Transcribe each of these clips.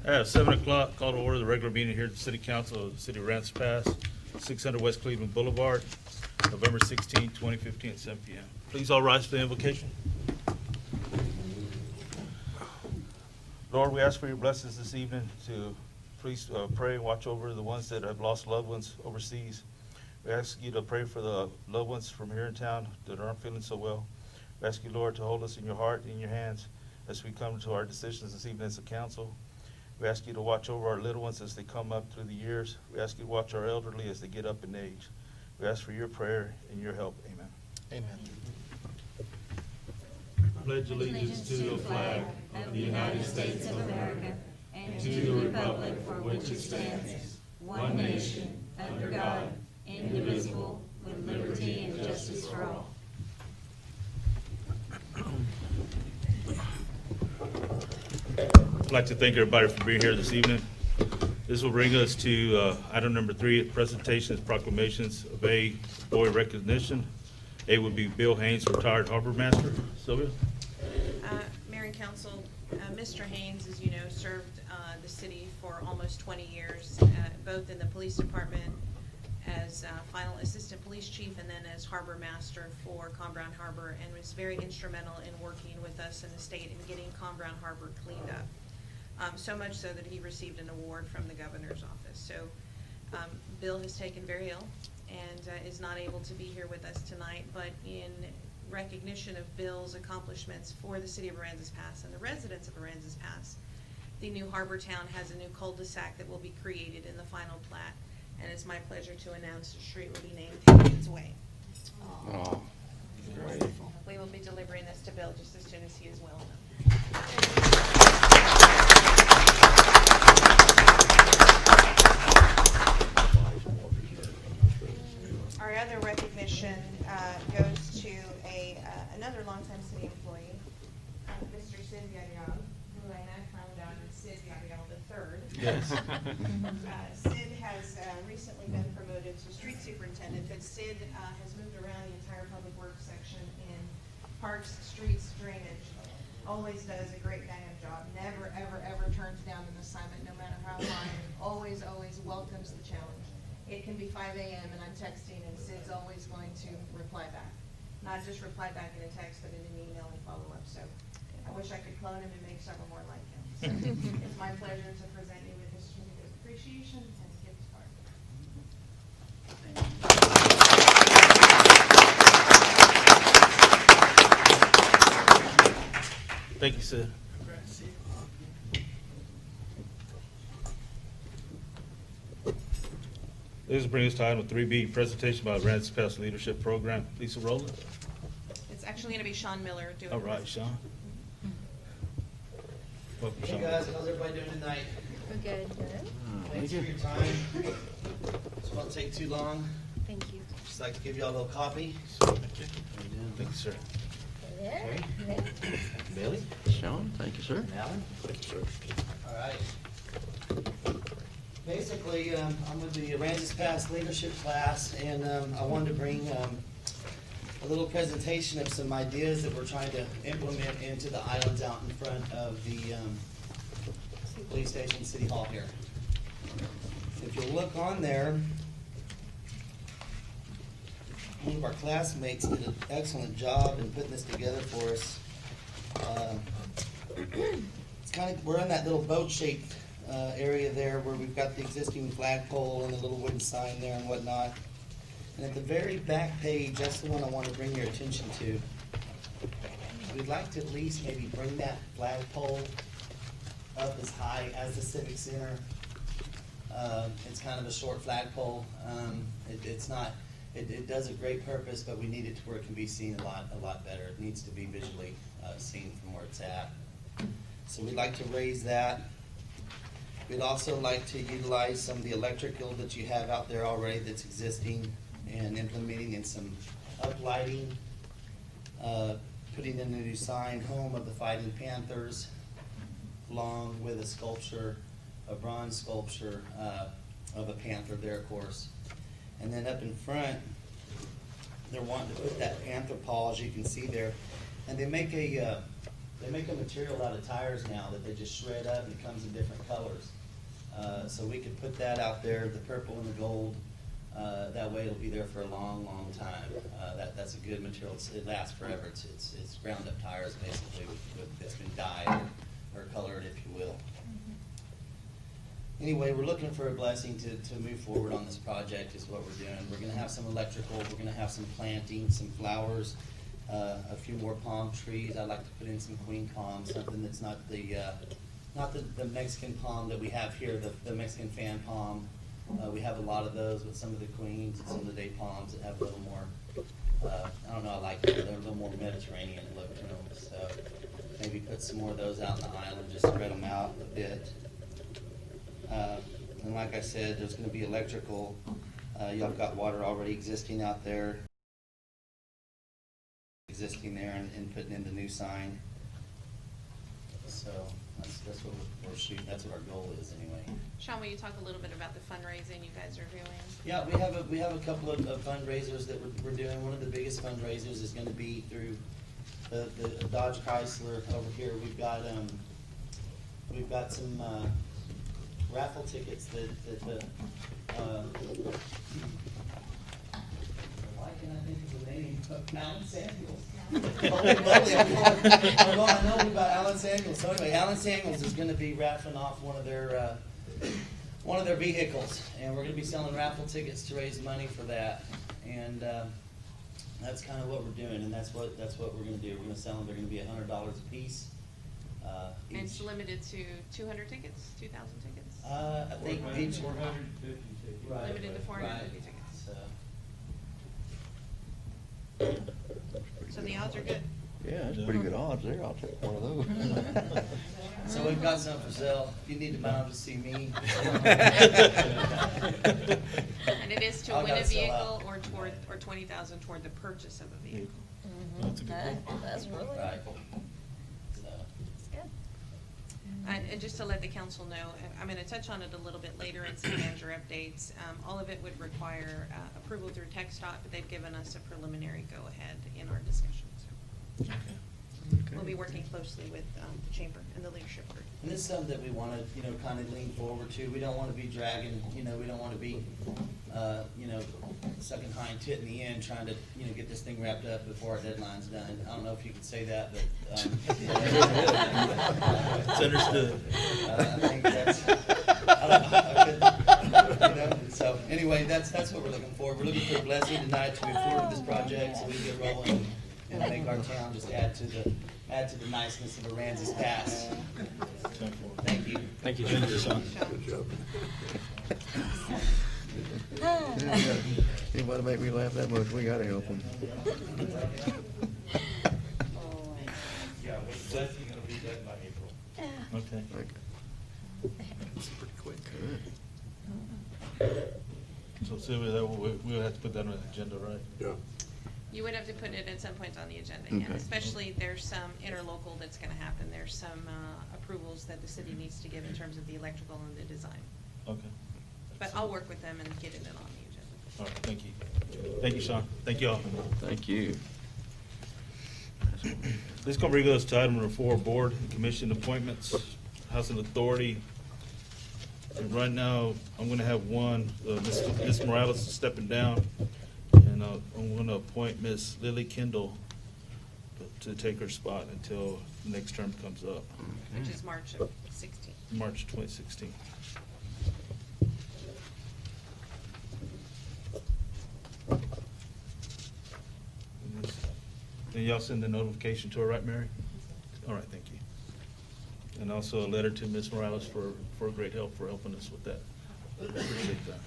At 7 o'clock, call to order the regular meeting here at the City Council of the City of Aransas Pass, 600 West Cleveland Boulevard, November 16, 2015 at 7 p.m. Please all rise for the invocation. Lord, we ask for your blessings this evening to please pray and watch over the ones that have lost loved ones overseas. We ask you to pray for the loved ones from here in town that aren't feeling so well. We ask you, Lord, to hold us in your heart and in your hands as we come to our decisions this evening as a council. We ask you to watch over our little ones as they come up through the years. We ask you to watch our elderly as they get up in age. We ask for your prayer and your help. Amen. Amen. Pledge allegiance to the flag of the United States of America and to the republic for which it stands, one nation, under God, indivisible, with liberty and justice for all. I'd like to thank everybody for being here this evening. This will bring us to item number 3, presentations, proclamations of A, boy recognition. A would be Bill Haynes, retired harbor master. Sylvia? Mayor and Council, Mr. Haynes, as you know, served the city for almost 20 years, both in the police department as final assistant police chief and then as harbor master for Con Brown Harbor, and was very instrumental in working with us in the state in getting Con Brown Harbor cleaned up. So much so that he received an award from the governor's office. So Bill has taken very ill and is not able to be here with us tonight, but in recognition of Bill's accomplishments for the city of Aransas Pass and the residents of Aransas Pass, the new Harbor Town has a new cul-de-sac that will be created in the final plat, and it's my pleasure to announce the street will be named Haynes Way. Oh, great. We will be delivering this to Bill just as soon as he is well enough. Our other recognition goes to another longtime city employee, Mr. Sid Yadial, who I now found out is Sid Yadial III. Yes. Sid has recently been promoted to street superintendent, but Sid has moved around the entire public works section in parks, streets, drainage. Always does a great bang of job. Never, ever, ever turns down an assignment, no matter how hard. Always, always welcomes the challenge. It can be 5 a.m. and I'm texting, and Sid's always going to reply back. Not just reply back in a text, but in an email and follow up. So I wish I could clone him and make several more like him. So it's my pleasure to present you with this certificate of appreciation and gift card. Thank you, Sid. This brings us to item 3B, presentation by Aransas Pass Leadership Program. Lisa Rowland. It's actually going to be Sean Miller doing All right, Sean. Welcome, Hey Sean. guys, how's everybody doing tonight? We're good. Thanks for your time. This won't take too long. Thank you. Just like to give you all a little copy. Thank you, sir. Okay. Billy? Sean, thank you, sir. And Alan? Thank you, sir. All right. Basically, I'm with the Aransas Pass leadership class, and I wanted to bring a little presentation of some ideas that we're trying to implement into the islands out in front of the police station, City Hall here. If you look on there, one of our classmates did an excellent job in putting this together for us. It's kind of, we're in that little boat-shaped area there where we've got the existing flagpole and the little wooden sign there and whatnot. And at the very back page, that's the one I want to bring your attention to. We'd like to at least maybe bring that flagpole up as high as the Civic Center. It's kind of a short flagpole. It does a great purpose, but we need it to where it can be seen a lot better. It needs to be visually seen from where it's at. So we'd like to raise that. We'd also like to utilize some of the electrical that you have out there already that's existing and implementing in some uplighting, putting in a new sign, Home of the Fighting Panthers, along with a sculpture, a bronze sculpture of a panther there, of course. And then up in front, they're wanting to put that panther paw, as you can see there, and they make a they make a material out of tires now that they just shred up and it comes in different colors. So we could put that out there, the purple and the gold. That way it'll be there for a long, long time. That's a good material. It lasts forever. It's ground up tires basically that's been dyed or colored, if you will. Anyway, we're looking for a blessing to move forward on this project is what we're doing. We're gonna have some electrical, we're gonna have some planting, some flowers, a few more palm trees. I'd like to put in some queen palm, something that's not the Mexican palm that we have here, the Mexican fan palm. We have a lot of those with some of the queens and some of the day palms that have a little more, I don't know, I like them. They're a little more Mediterranean look to them. So maybe put some more of those out in the island, just spread them out a bit. And like I said, there's gonna be electrical. Y'all got water already existing out there. Existing there and putting in the new sign. So that's what we're shooting, that's what our goal is anyway. Sean, will you talk a little bit about the fundraising you guys are doing? Yeah, we have a couple of fundraisers that we're doing. One of the biggest fundraisers is gonna be through the Dodge Chrysler over here. We've got some raffle tickets that why can't I think of the name of Alan Samuels? Holy moly, I know about Alan Samuels. So anyway, Alan Samuels is gonna be raffling off one of their vehicles, and we're gonna be selling raffle tickets to raise money for that. And that's kind of what we're doing, and that's what we're gonna do. We're gonna sell them. They're gonna be $100 a piece. And it's Each. limited to 200 tickets, 2,000 tickets? I think each. 450 tickets. Right. Limited to 450 Right. tickets. So. So the odds are good. Yeah, that's pretty good odds there. I'll take one of those. So we've got some for sale. If you need to buy them, just see me. And it is to I'll win a gotta sell vehicle out. or 20,000 toward the purchase of a vehicle. That's a good goal. That's really Right. So, That's good. And just to let the council know, I'm gonna touch on it a little bit later in some manager updates. All of it would require approval through TxDOT, but they've given us a preliminary go-ahead in our discussions. Okay. We'll be working closely with the chamber and the leadership group. And this is something that we want to, kind of lean forward to. We don't want to be dragging, we don't want to be, sucking hind tit in the end, trying to, get this thing wrapped up before our deadline's done. I don't know if you could say that, but. It's understood. I think that's, I don't know, so anyway, that's what we're looking for. We're looking for a blessing tonight to move forward with this project so we can get rolling and make our town just add to the niceness of Aransas Pass. Thank you. Thank you, Sean. Anybody make me laugh that much, we gotta help them. Yeah, we're definitely gonna be done by April. Okay. That's pretty quick. So Sylvia, we'll have to put that on the agenda, right? Yeah. You would have to put it at some point on the agenda, yeah. Okay. Especially there's some interlocal that's gonna happen. There's some approvals that the city needs to give in terms of the electrical and the design. Okay. But I'll work with them and get it on the agenda. All right, thank you. Thank you, Sean. Thank you all. Thank you. This is gonna bring us to item number 4, board and commission appointments, Housing Authority. And right now, I'm gonna have one, Ms. Morales is stepping down, and I'm gonna appoint Ms. Lily Kendall to take her spot until the next term comes up, Which is March of 16. March 2016. And y'all send the notification to her, right, Mary? All right, thank you. And also a letter to Ms. Morales for great help, for helping us with that. Appreciate that.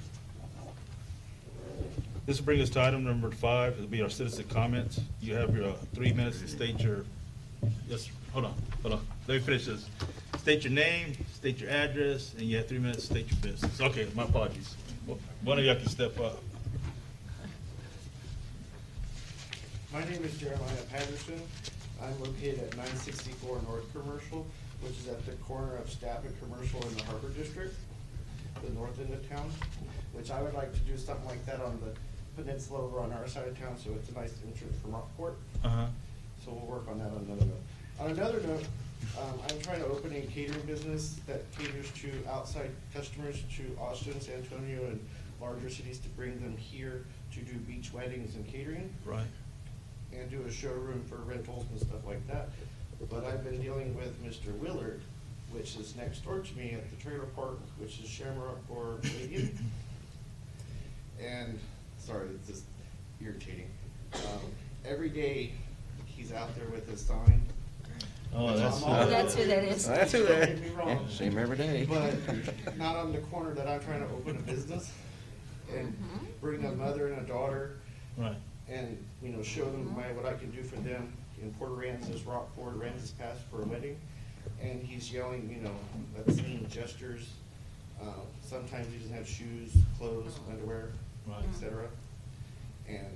This will bring us to item number 5. It'll be our citizen comments. You have your 3 minutes to state your, yes, hold on. Let me finish this. State your name, state your address, and you have 3 minutes to state your business. Okay, my apologies. One of y'all can step up. My name is Jeremiah Patterson. I'm located at 964 North Commercial, which is at the corner of Staff and Commercial in the Harbor District, the north end of town, which I would like to do something like that on the peninsula over on our side of town, so it's a nice entrance from Rockport. Uh-huh. So we'll work on that on another note. On another note, I'm trying to open a catering business that caters to outside customers to Austin, San Antonio, and larger cities to bring them here to do beach weddings and catering, Right. and do a showroom for rentals and stuff like that. But I've been dealing with Mr. Willard, which is next door to me at the trailer park, which is Shamrock or Palladium. And, sorry, it's just irritating. Every day, he's out there with his sign. Oh, that's, That's who that is. That's who Don't that, get me wrong. yeah, see him every day. But not on the corner that I'm trying to open a business and bring a mother and a daughter right. and, you know, show them what I can do for them in Port Aransas, Rockport, Aransas Pass for a wedding. And he's yelling, you know, obscene gestures. Sometimes he doesn't have shoes, clothes, underwear, Right. etc. And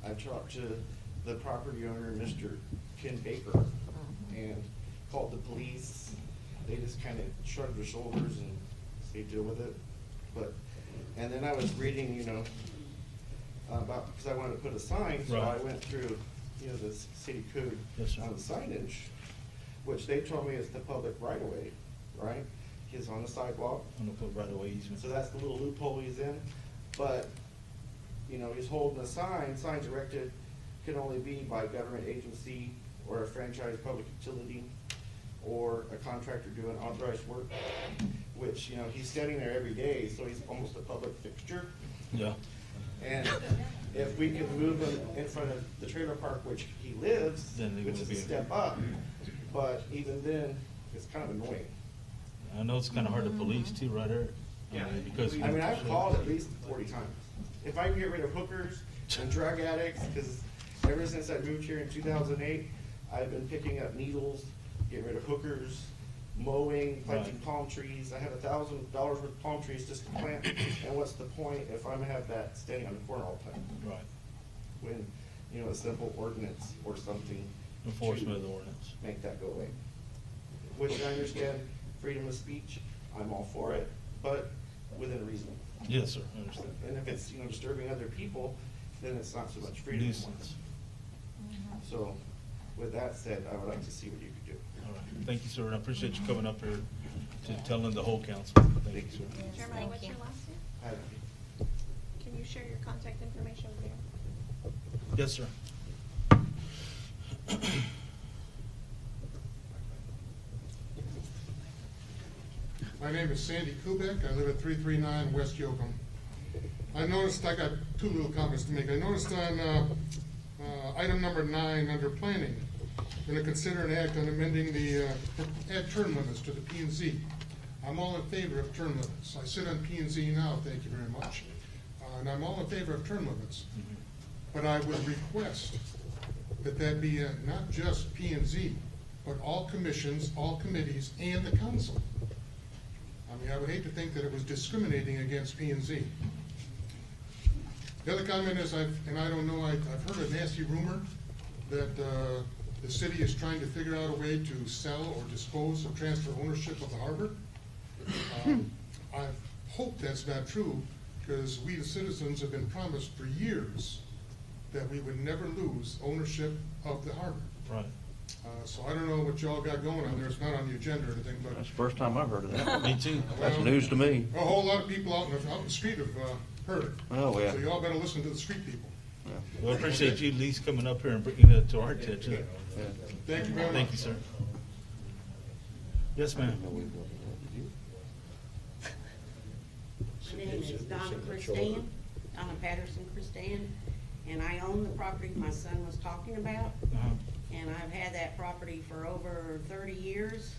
I've talked to the property owner, Mr. Ken Baker, and called the police. They just kind of shrugged their shoulders and they deal with it. But, and then I was reading, you know, about, because I wanted to put a sign, so I Right. went through, you know, the city code Yes, sir. on the signage, which they told me is the public right of way, right? He's on the sidewalk, I'm gonna put right away easement. so that's the little loophole he's in. But, you know, he's holding a sign, signs erected can only be by government agency or a franchise public utility or a contractor doing authorized work, which, you know, he's standing there every day, so he's almost a public fixture. Yeah. And if we could move him in front of the trailer park, which he lives, Then they which will is a be- step up, but even then, it's kind of annoying. I know it's kinda hard to police too, right, Eric? Because. I mean, I've called at least 40 times. If I can get rid of hookers and drug addicts, because ever since I moved here in 2008, I've been picking up needles, getting rid of hookers, mowing, planting Right. palm trees. I have $1,000 worth of palm trees just to plant, and what's the point if I'm gonna have that standing on the corner all the time? Right. When, you know, a simple ordinance or something. Enforcement of to the ordinance. Make that go away. Which I understand, freedom of speech, I'm all for it, but within reason. Yes, sir, I understand. And if it's, you know, disturbing other people, then it's not so much freedom. Nuisance. So, with that said, I would like to see what you could do. All right. Thank you, sir, and I appreciate you coming up here to telling the whole council. Thank you, sir. Chairman, thank what's you. your last name? I- Can you share your contact information with me? Yes, sir. My name is Sandy Kubek. I live at 339 West Yoakum. I noticed, I got two little comments to make. I noticed on item number 9 under planning, going to consider an act on amending the, add term limits to the P&Z. I'm all in favor of term limits. I sit on P&Z now, thank you very much. And I'm all in favor of term limits. But I would request that that be not just P&Z, but all commissions, all committees, and the council. I mean, I would hate to think that it was discriminating against P&Z. The other comment is, and I don't know, I've heard a nasty rumor that the city is trying to figure out a way to sell or dispose or transfer ownership of the harbor. I hope that's not true, because we the citizens have been promised for years that we would never lose ownership of the harbor. Right. So I don't know what y'all got going on there. It's not on the agenda or anything, but That's the first time I've heard of that. Me too. That's news to me. a whole lot of people out in the street have heard it. Oh, yeah. So y'all better listen to the street people. Well, I appreciate you at least coming up here and bringing it to our attention. Yeah. Thank you very much. Thank you, sir. Yes, ma'am. My name is Donna Christan, Donna Patterson Christan, and I own the property my son was talking about. Uh-huh. And I've had that property for over 30 years.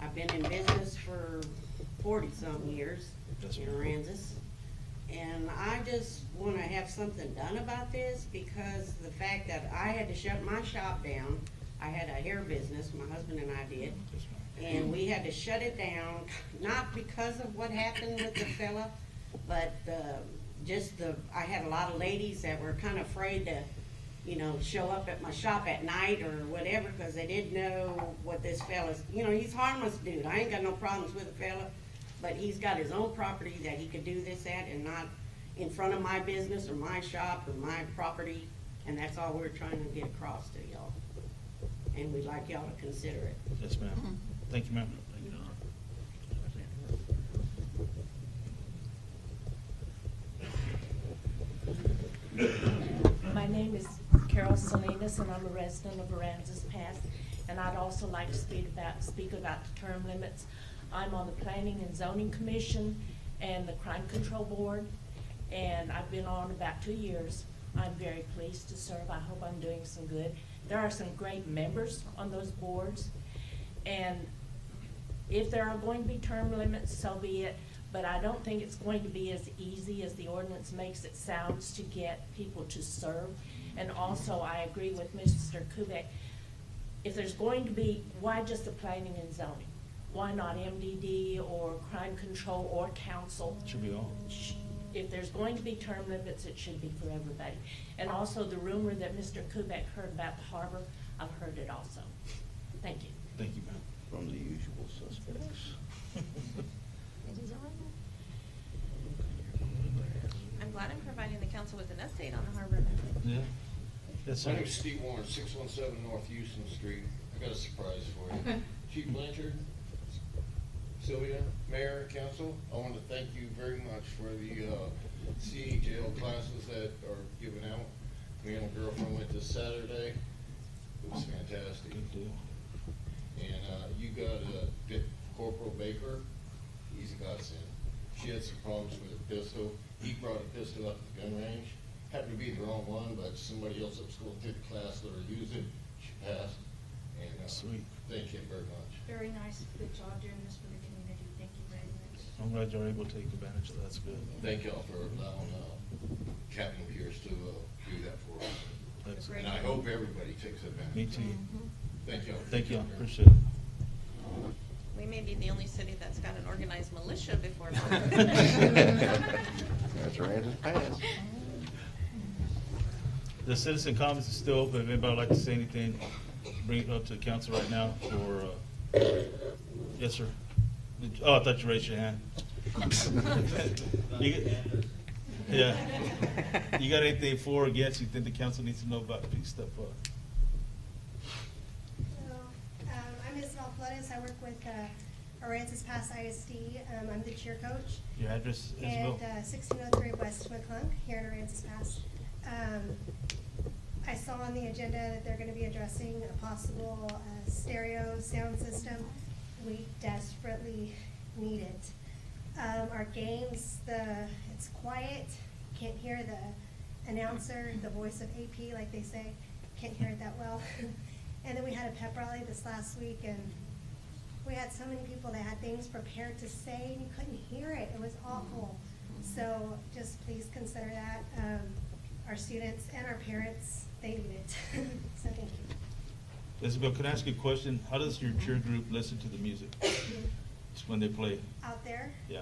I've been in business for 40-some years Yes, in ma'am. Aransas. And I just want to have something done about this, because the fact that I had to shut my shop down. I had a hair business, my husband and I did. Yes, ma'am. And we had to shut it down, not because of what happened with the fella, but I had a lot of ladies that were kind of afraid to, you know, show up at my shop at night or whatever, because they didn't know what this fella's, you know, he's a harmless dude. I ain't got no problems with the fella, but he's got his own property that he could do this at, and not in front of my business or my shop or my property, and that's all we're trying to get across to y'all. and we'd like y'all to consider it. Yes, ma'am. Thank you, ma'am. My name is Carol Salinas, and I'm a resident of Aransas Pass, and I'd also like to speak about the term limits. I'm on the Planning and Zoning Commission and the Crime Control Board, and I've been on about 2 years. I'm very pleased to serve. I hope I'm doing some good. There are some great members on those boards, and if there are going to be term limits, so be it, but I don't think it's going to be as easy as the ordinance makes it sounds to get people to serve. And also, I agree with Mr. Kubek. If there's going to be, why just the planning and zoning? Why not MDD or crime control or council? Should be all. If there's going to be term limits, it should be for everybody. And also the rumor that Mr. Kubek heard about the harbor, I've heard it also. Thank you. Thank you, ma'am. From the usual suspects. I'm glad I'm providing the council with an update on the harbor. Yeah. Yes, sir. My name's Steve Warren, 617 North Houston Street. I got a surprise for you. Chief Blanchard, Sylvia, Mayor, Council, I want to thank you very much for the CHL classes that are given out. Me and my girlfriend went this Saturday. It was fantastic. Good deal. And you got Corporal Baker. He's a godsend. She had some problems with a pistol. He brought a pistol up to the gun range. Happened to be the wrong one, but somebody else at school took the class, let her use it. She passed. And Sweet. thank you very much. Very nice, good job doing this for the community, thank you very much. I'm glad you're able to take advantage of that. That's good. Thank y'all for allowing Captain Pierce to do that for us. That's And I hope everybody takes advantage. Me too. Thank y'all. Thank you. Appreciate it. We may be the only city that's got an organized militia before. That's Aransas Pass. The citizen comments is still open. If anybody would like to say anything, bring it up to the council right now for, yes, sir. Oh, I thought you raised your hand. Yeah. You got anything for or against you think the council needs to know about? Please step up. Hello, I'm Isabel Flores. I work with Aransas Pass ISD. I'm the cheer coach. Your address, Isabel? And 1603 West McClung here in Aransas Pass. I saw on the agenda that they're going to be addressing a possible stereo sound system. We desperately need it. Our games, it's quiet. Can't hear the announcer, the voice of AP, like they say. Can't hear it that well. And then we had a pep rally this last week, and we had so many people that had things prepared to say, and you couldn't hear it. It was awful. So just please consider that. Our students and our parents, they need it. So thank you. Isabel, can I ask you a question? How does your cheer group listen to the music when they play? Out there, Yeah.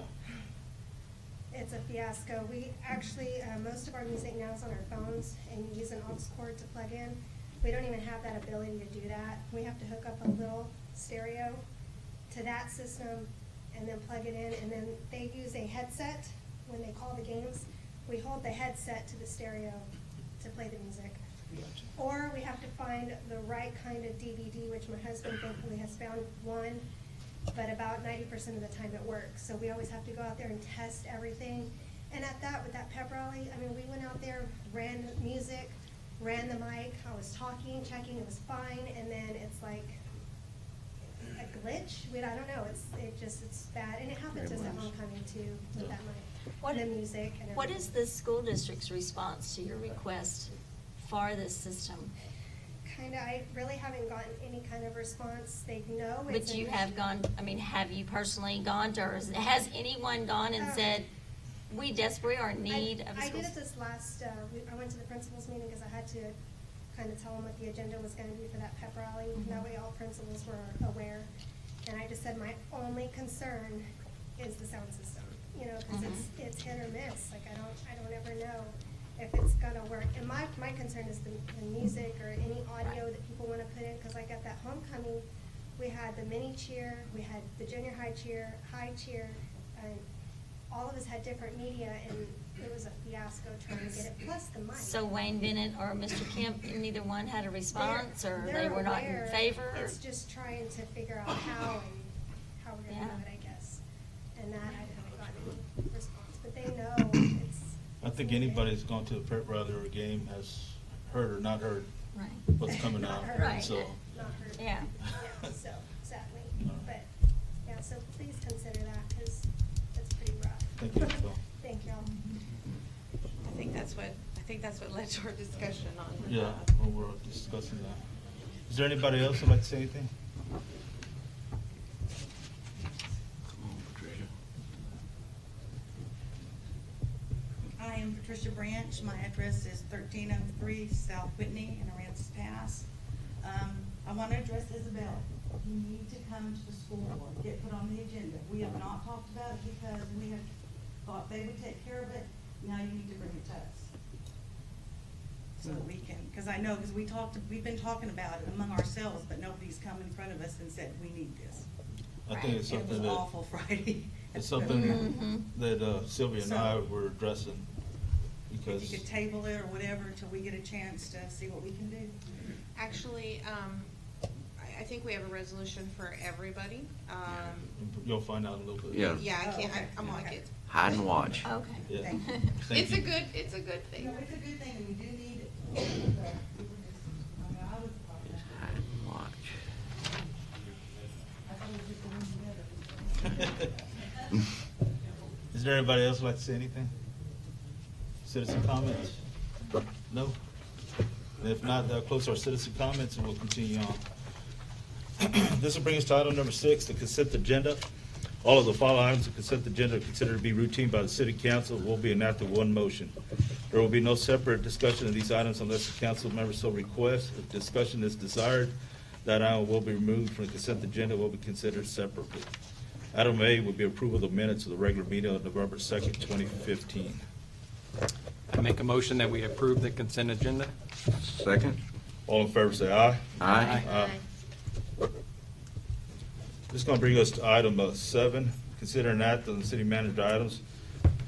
it's a fiasco. We actually, most of our music now is on our phones and use an aux cord to plug in. We don't even have that ability to do that. We have to hook up a little stereo to that system and then plug it in, and then they use a headset when they call the games. We hold the headset to the stereo to play the music. Gotcha. Or we have to find the right kind of DVD, which my husband thankfully has found one, but about 90% of the time it works. So we always have to go out there and test everything. And at that, with that pep rally, I mean, we went out there, ran music, ran the mic, I was talking, checking, it was fine, and then it's like a glitch. I don't know, it's bad. And it happened to us at homecoming too, with that mic. What- The music and everything. What is the school district's response to your request for this system? Kinda, I really haven't gotten any kind of response. They know it's. But you an have issue. gone, I mean, have you personally gone to, or has anyone gone and said, we desperately are in need of a I school? did it this last, I went to the principals meeting because I had to kind of tell them what the agenda was gonna be for that pep rally. That way all principals were aware. And I just said, my only concern is the sound system, you know, because it's hit or miss. Like, I don't ever know if it's gonna work. And my concern is the music or any audio that people wanna put in, because like at that homecoming, we had the mini cheer, we had the junior high cheer, and all of us had different media, and it was a fiasco trying to get it, plus the money. So Wayne Bennett or Mr. Kemp, neither one had a response, or they They're were not in aware. favor? or- It's just trying to figure out how we're gonna Yeah. do it, I guess. And that I haven't gotten any response, but they know it's. I think anybody that's gone to a prep rally or a game has heard or not heard Right. what's coming Not out, heard. Right. so. Not heard. Yeah. Yeah, so, sadly, Alright. but, yeah, so please consider that, because it's pretty rough. Thank you, Phil. Thank y'all. I think that's what led to our discussion on. Yeah, well, we're discussing that. Is there anybody else who'd like to say anything? I am Patricia Branch. My address is 1303 South Whitney in Aransas Pass. I want to address Isabel. You need to come to the school board, get put on the agenda. We have not talked about it because we have thought they would take care of it. Now you need to bring it to us. So we can, because I know, because we've been talking about it among ourselves, but nobody's come in front of us and said, we need this. I think it's And it was something that, awful Friday. it's something Mhm. that Sylvia and I So- were addressing, If because, you could table it or whatever until we get a chance to see what we can do. Actually, I think we have a resolution for everybody. you'll find out in a little bit. Yeah. Yeah, I Oh, can't, okay. I'm like Okay. it. Hide and watch. Okay. Yeah. Thank you. Thank It's you. a good, it's a good You thing. know, it's a good thing, and we do need it. But we were just, I was about that. Hide and watch. I thought we were just going together. Is there anybody else who'd like to say anything? Citizen comments? No? And if not, they'll close our citizen comments and we'll continue on. This will bring us to item number 6, the consent agenda. All of the following items of consent agenda are considered to be routine by the city council will be enacted with one motion. There will be no separate discussion of these items unless the council member so requests. If discussion is desired, that item will be removed from the consent agenda, will be considered separately. Item A would be approval of the minutes of the regular meeting of November 2nd, 2015. I make a motion that we approve the consent agenda. Second? All in favor, say aye. Aye. Aye. This is going to bring us to item 7, consider and act on the city manager items.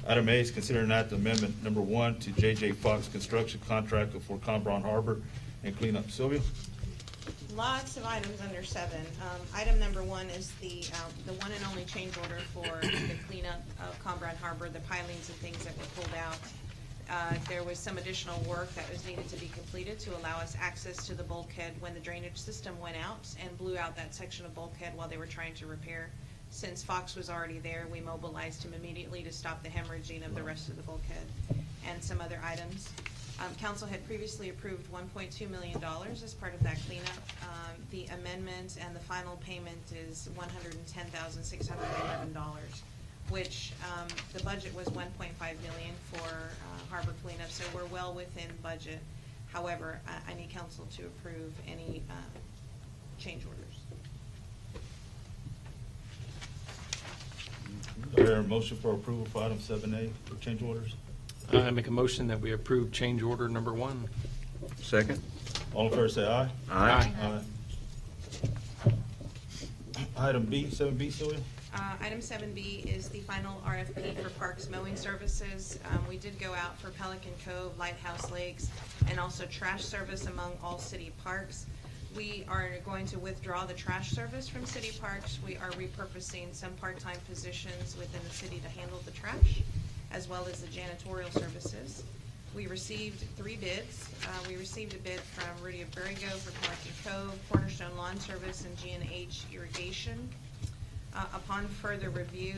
Item A is consider and act amendment number 1 to J.J. Fox Construction Contract for Combron Harbor and cleanup. Sylvia? Lots of items under 7. Item number 1 is the one and only change order for the cleanup of Combron Harbor, the pilings and things that were pulled out. There was some additional work that was needed to be completed to allow us access to the bulkhead when the drainage system went out and blew out that section of bulkhead while they were trying to repair. Since Fox was already there, we mobilized him immediately to stop the hemorrhaging of the rest of the bulkhead and some other items. Council had previously approved $1.2 million as part of that cleanup. The amendment and the final payment is $110,611, which the budget was $1.5 million for harbor cleanup, so we're well within budget. However, I need council to approve any change orders. Do I hear a motion for approval for item 7A for change orders? I make a motion that we approve change order number 1. Second? All in favor, say aye. Aye. Aye. Item B, 7B, Sylvia? Item 7B is the final RFP for Parks Mowing Services. We did go out for Pelican Cove, Lighthouse Lakes, and also trash service among all city parks. We are going to withdraw the trash service from city parks. We are repurposing some part-time positions within the city to handle the trash, as well as the janitorial services. We received 3 bids. We received a bid from Rudy Abrigo for Pelican Cove, Cornerstone Lawn Service, and G&H Irrigation. Upon further review,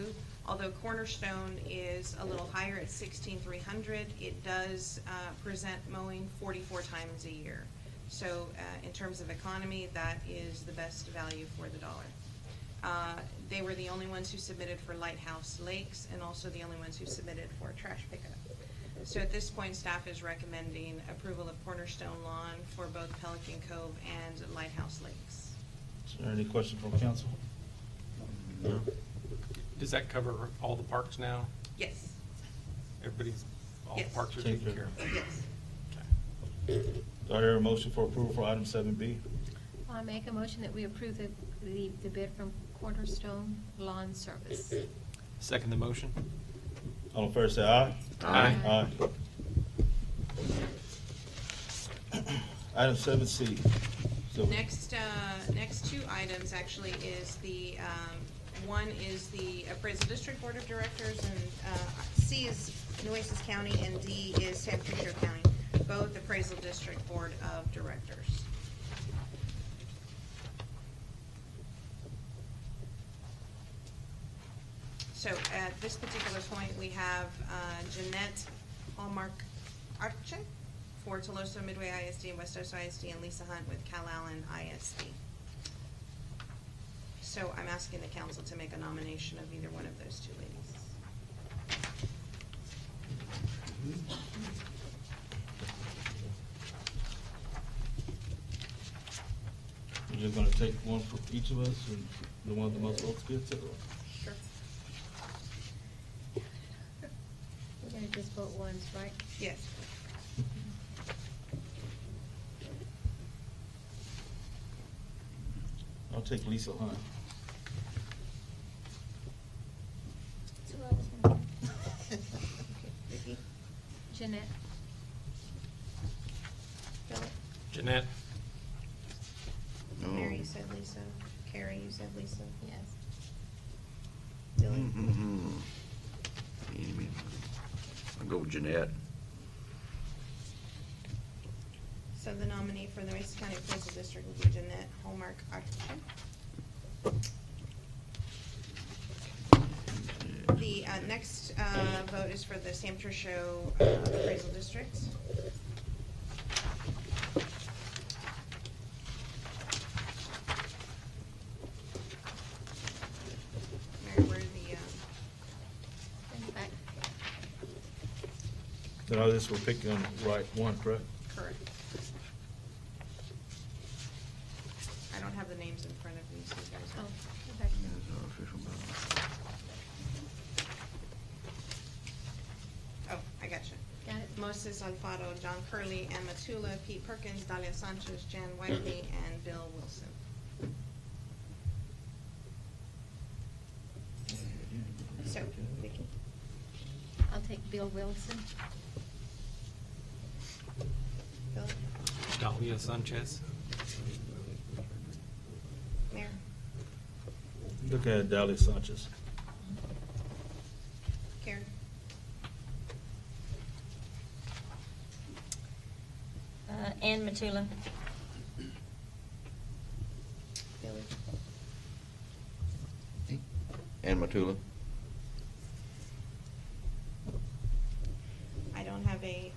although Cornerstone is a little higher at $16,300, it does present mowing 44 times a year. So in terms of economy, that is the best value for the dollar. They were the only ones who submitted for Lighthouse Lakes and also the only ones who submitted for trash pickup. So at this point, staff is recommending approval of Cornerstone Lawn for both Pelican Cove and Lighthouse Lakes. Is there any questions from council? No. Does that cover all the parks now? Yes. All the Yes. parks are Take taken care. care of? Yes. Okay. Do I hear a motion for approval for item 7B? I make a motion that we approve the bid from Cornerstone Lawn Service. Second the motion? All in favor, say aye. Aye. Aye. Item 7C. So, Next two items actually is the, one is the Appraisal District Board of Directors, and C is Nueces County, and D is San Pedro County, both Appraisal District Board of Directors. So at this particular point, we have Jeanette Hallmark Arche for Tolosa Midway ISD and West Oso ISD, and Lisa Hunt with Cal Allen ISD. So I'm asking the council to make a nomination of either one of those two ladies. we're just gonna take one for each of us, and the one with the most votes gets it? Sure. We're gonna just vote once, right? Yes. I'll take Lisa Hunt. So I was gonna- Vicki? Jeanette. Philip? Jeanette? No. Mary, you said Lisa. Carrie, you said Lisa. Yes. Billy? Mm-hmm. I'll go with Jeanette. So the nominee for the Nueces County Appraisal District will be Jeanette Hallmark Arche. The next vote is for the San Patricio Appraisal District. Mary, where are the, In the back. Then all this, we're picking on the right one, correct? correct. I don't have the names in front of me, so you guys Oh, have. the back. That's our official ballot. Oh, I got you. Got it? Moses Alfaro, John Curley, Ann Matula, Pete Perkins, Dalia Sanchez, Jan Whiteley, and Bill Wilson. So, Vicki? I'll take Bill Wilson. Bill? Dahlia Sanchez? Mayor? Look at Dalia Sanchez. Karen? Ann Matula. Billy? And Matula. I don't have a,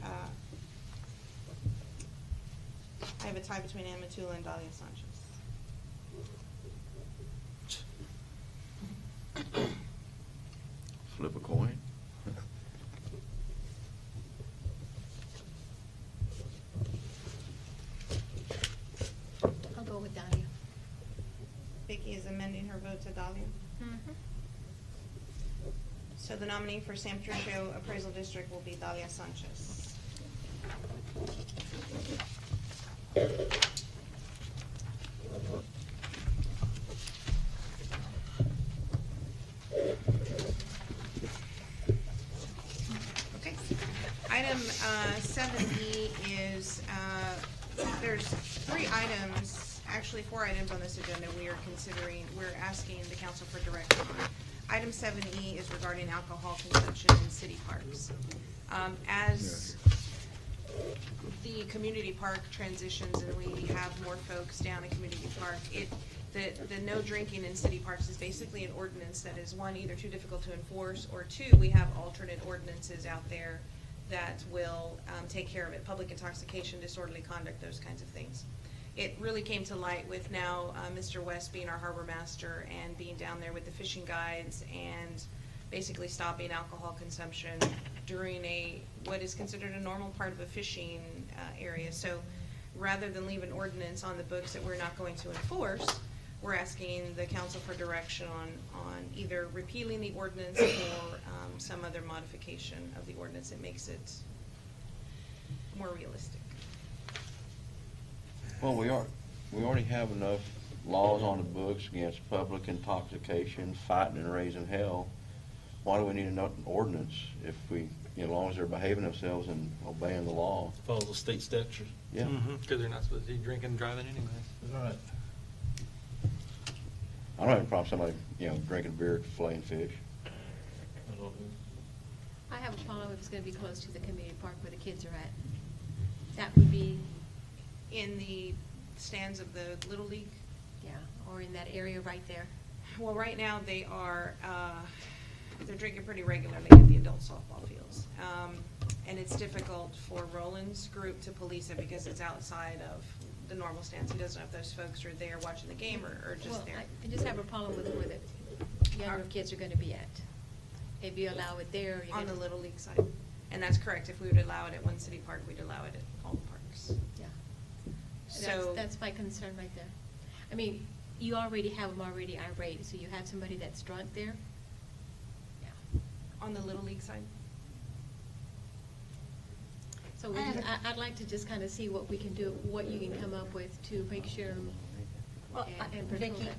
I have a tie between Ann Matula and Dalia Sanchez. Flip a coin. I'll go with Dahlia. Vicki is amending her vote to Dalia. Mm-hmm. So the nominee for San Patricio Appraisal District will be Dalia Sanchez. Okay. Item 7E is, there's 3 items, actually 4 items on this agenda we are considering, we're asking the council for direction on. Item 7E is regarding alcohol consumption in city parks. As the community park transitions and we have more folks down in community park, the no drinking in city parks is basically an ordinance that is, 1, either too difficult to enforce, or 2, we have alternate ordinances out there that will take care of it, public intoxication, disorderly conduct, those kinds of things. It really came to light with now Mr. West being our harbor master and being down there with the fishing guides and basically stopping alcohol consumption during what is considered a normal part of a fishing area. So rather than leave an ordinance on the books that we're not going to enforce, we're asking the council for direction on either repealing the ordinance or some other modification of the ordinance that makes it more realistic. Well, we already have enough laws on the books against public intoxication, fighting and raising hell. why do we need an ordinance if we, as long as they're behaving themselves and obeying the law? Follows the state statute. Yeah. Because they're not supposed to be drinking and driving anyways. All right. I don't have a problem with somebody, drinking beer, filleting fish. I have a problem if it's gonna be close to the community park where the kids are at. That would be, In the stands of the Little League? yeah, or in that area right there. Well, right now, they are, they're drinking pretty regularly at the adult softball fields. And it's difficult for Roland's group to police it because it's outside of the normal stands. He doesn't know if those folks are there watching the game or just Well, there. I just have a problem with where the younger kids are gonna be at. If you allow it there, you're On the gonna. Little League side. And that's correct. If we would allow it at one city park, we'd allow it at all the parks. Yeah. So. That's my concern right there. I mean, you already have them already irate, so you have somebody that's drunk there? Yeah. On the Little League side? So I'd like to just kind of see what we can do, what you can come up with to make sure Well, and patrol Vicki, that.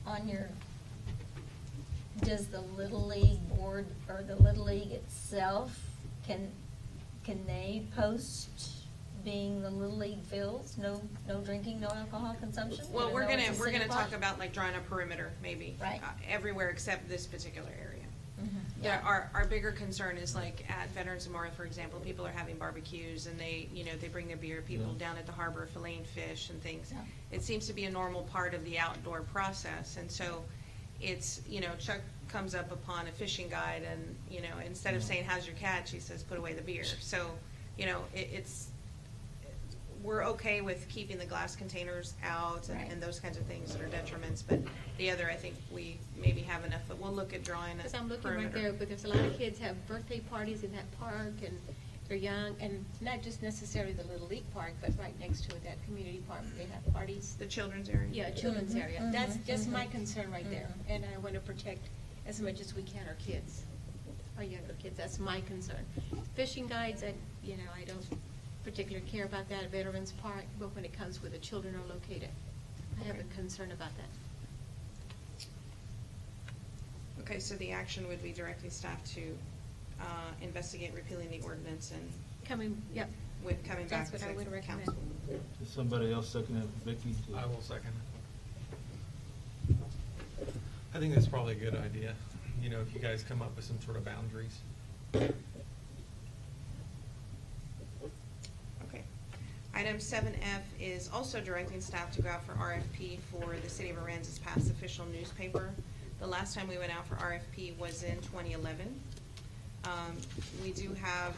on your, does the Little League board or the Little League itself, can they post being the Little League fields, no drinking, no alcohol consumption? Well, even we're though gonna, it's a we're city gonna park? talk about like drawing a perimeter, maybe. Right. Everywhere except this particular area. Mhm. Yeah, our bigger concern is like at Veterans Memorial, for example, people are having barbecues and they, they bring their beer, people down at the harbor filleting fish and things. Yeah. It seems to be a normal part of the outdoor process, and so it's, Chuck comes up upon a fishing guide and, instead of saying, how's your catch, he says, put away the beer. So, we're okay with keeping the glass containers out Right. and those kinds of things that are detriments, but the other, I think we maybe have enough, but we'll look at drawing a Because I'm looking right perimeter. there, because a lot of kids have birthday parties in that park, and they're young, and not just necessarily the Little League Park, but right next to it, that community park, they have parties. The children's area? Yeah, children's Mhm, area. mhm, That's just my mhm. concern right there, Mhm. and I want to protect as much as we can our kids, our younger kids. That's my concern. Fishing guides, I don't particularly care about that at Veterans Park, but when it comes where the children are located, I have a concern about that. Okay, so the action would be directing staff to investigate repealing the ordinance and Coming back That's what to I would recommend. council. Is somebody else second it, Vicky? I will second it. I think that's probably a good idea, if you guys come up with some sort of boundaries. Okay. Item 7F is also directing staff to go out for RFP for the City of Aransas Pass official newspaper. The last time we went out for RFP was in 2011. We do have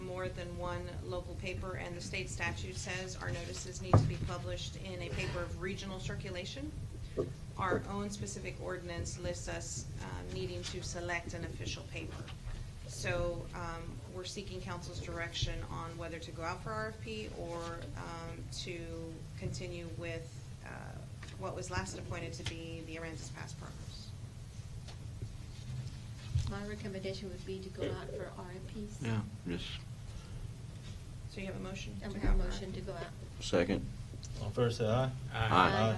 more than one local paper, and the state statute says our notices need to be published in a paper of regional circulation. Our own specific ordinance lists us needing to select an official paper. So we're seeking council's direction on whether to go out for RFP or to continue with what was last appointed to be the Aransas Pass Partners. My recommendation would be to go out for RFPs. Yeah, just So you have a motion? And to we go have a out for motion to go out. second. On first, say aye. Aye.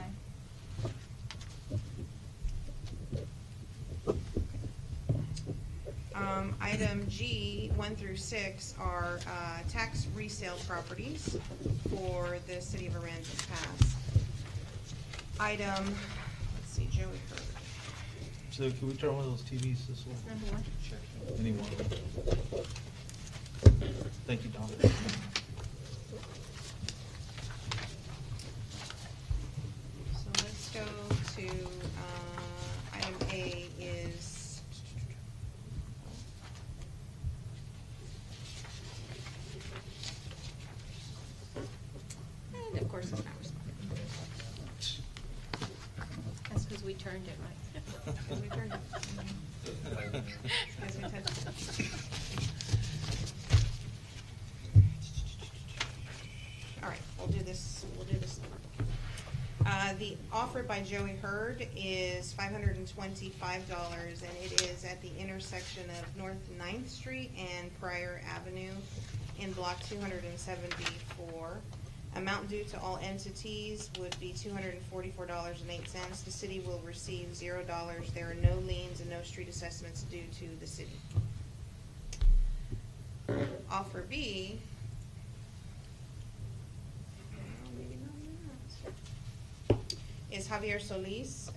Item G, 1 through 6, are tax resale properties for the City of Aransas Pass. Item, let's see, Joey Heard. So can we turn one of those TVs this way? Number one. Any one. Thank you, Don. So let's go to, item A is, and of course it's not responding. That's because we turned it right. Because we turned it. Because we touched it. All right, we'll do this. The offer by Joey Hurd is $525, and it is at the intersection of North 9th Street and Pryor Avenue in Block 274. Amount due to all entities would be $244.08. The city will receive $0. There are no liens and no street assessments due to the city. Offer B. Is Javier Solis.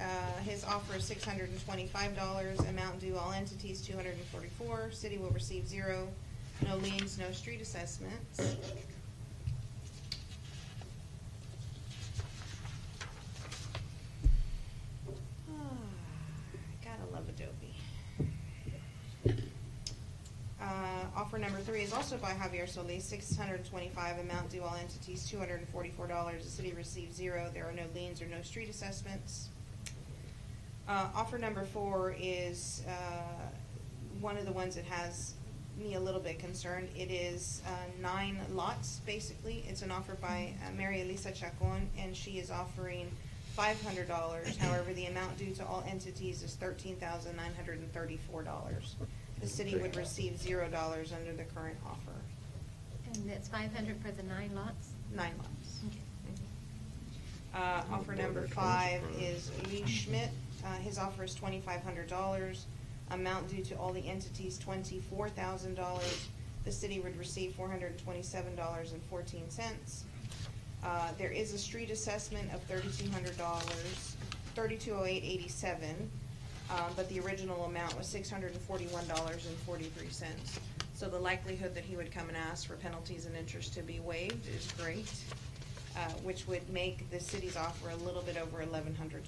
His offer is $625. Amount due all entities $244. City will receive $0. No liens, no street assessments. Gotta love Adobe. Offer number 3 is also by Javier Solis, $625, amount due all entities $244. The city receives $0. There are no liens or no street assessments. Offer number 4 is one of the ones that has me a little bit concerned. It is 9 lots, basically. It's an offer by Mary Elisa Chacon, and she is offering $500. However, the amount due to all entities is $13,934. The city would receive $0 under the current offer. And that's 500 for the 9 lots? 9 lots. Okay. Offer number 5 is Lee Schmidt. His offer is $2,500. Amount due to all the entities, $24,000. The city would receive $427.14. There is a street assessment of $3,200, $3,208.87. But the original amount was $641.43. So the likelihood that he would come and ask for penalties and interest to be waived is great, which would make the city's offer a little bit over $1,100.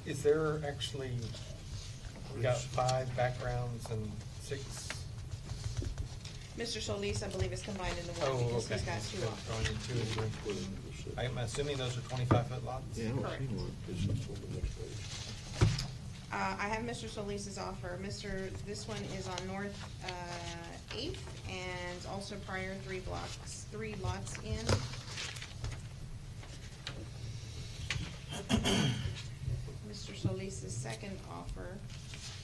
Is there actually, we got 5 backgrounds and 6? Mr. Solis, I believe, is combined into one Oh, because okay. he's got 2 offers. Going in 2 and 3. I'm assuming those are 25-foot lots? Yeah, I don't Correct. see one. I have Mr. Solis's offer. This one is on North 8th and also prior 3 lots in. Mr. Solis's second offer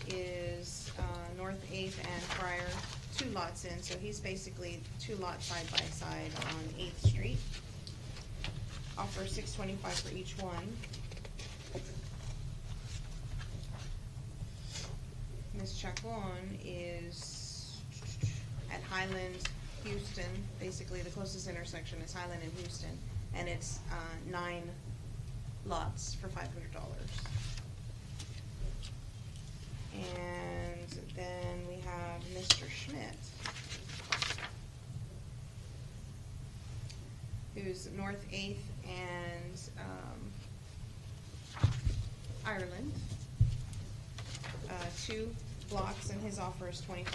is North 8th and prior 2 lots in, so he's basically 2 lots side by side on 8th Street. Offer $625 for each one. Ms. Chacon is at Highland, Houston. Basically, the closest intersection is Highland and Houston, and it's 9 lots for $500. And then we have Mr. Schmidt, who's North 8th and Ireland. 2 blocks, and his offer is $2,500.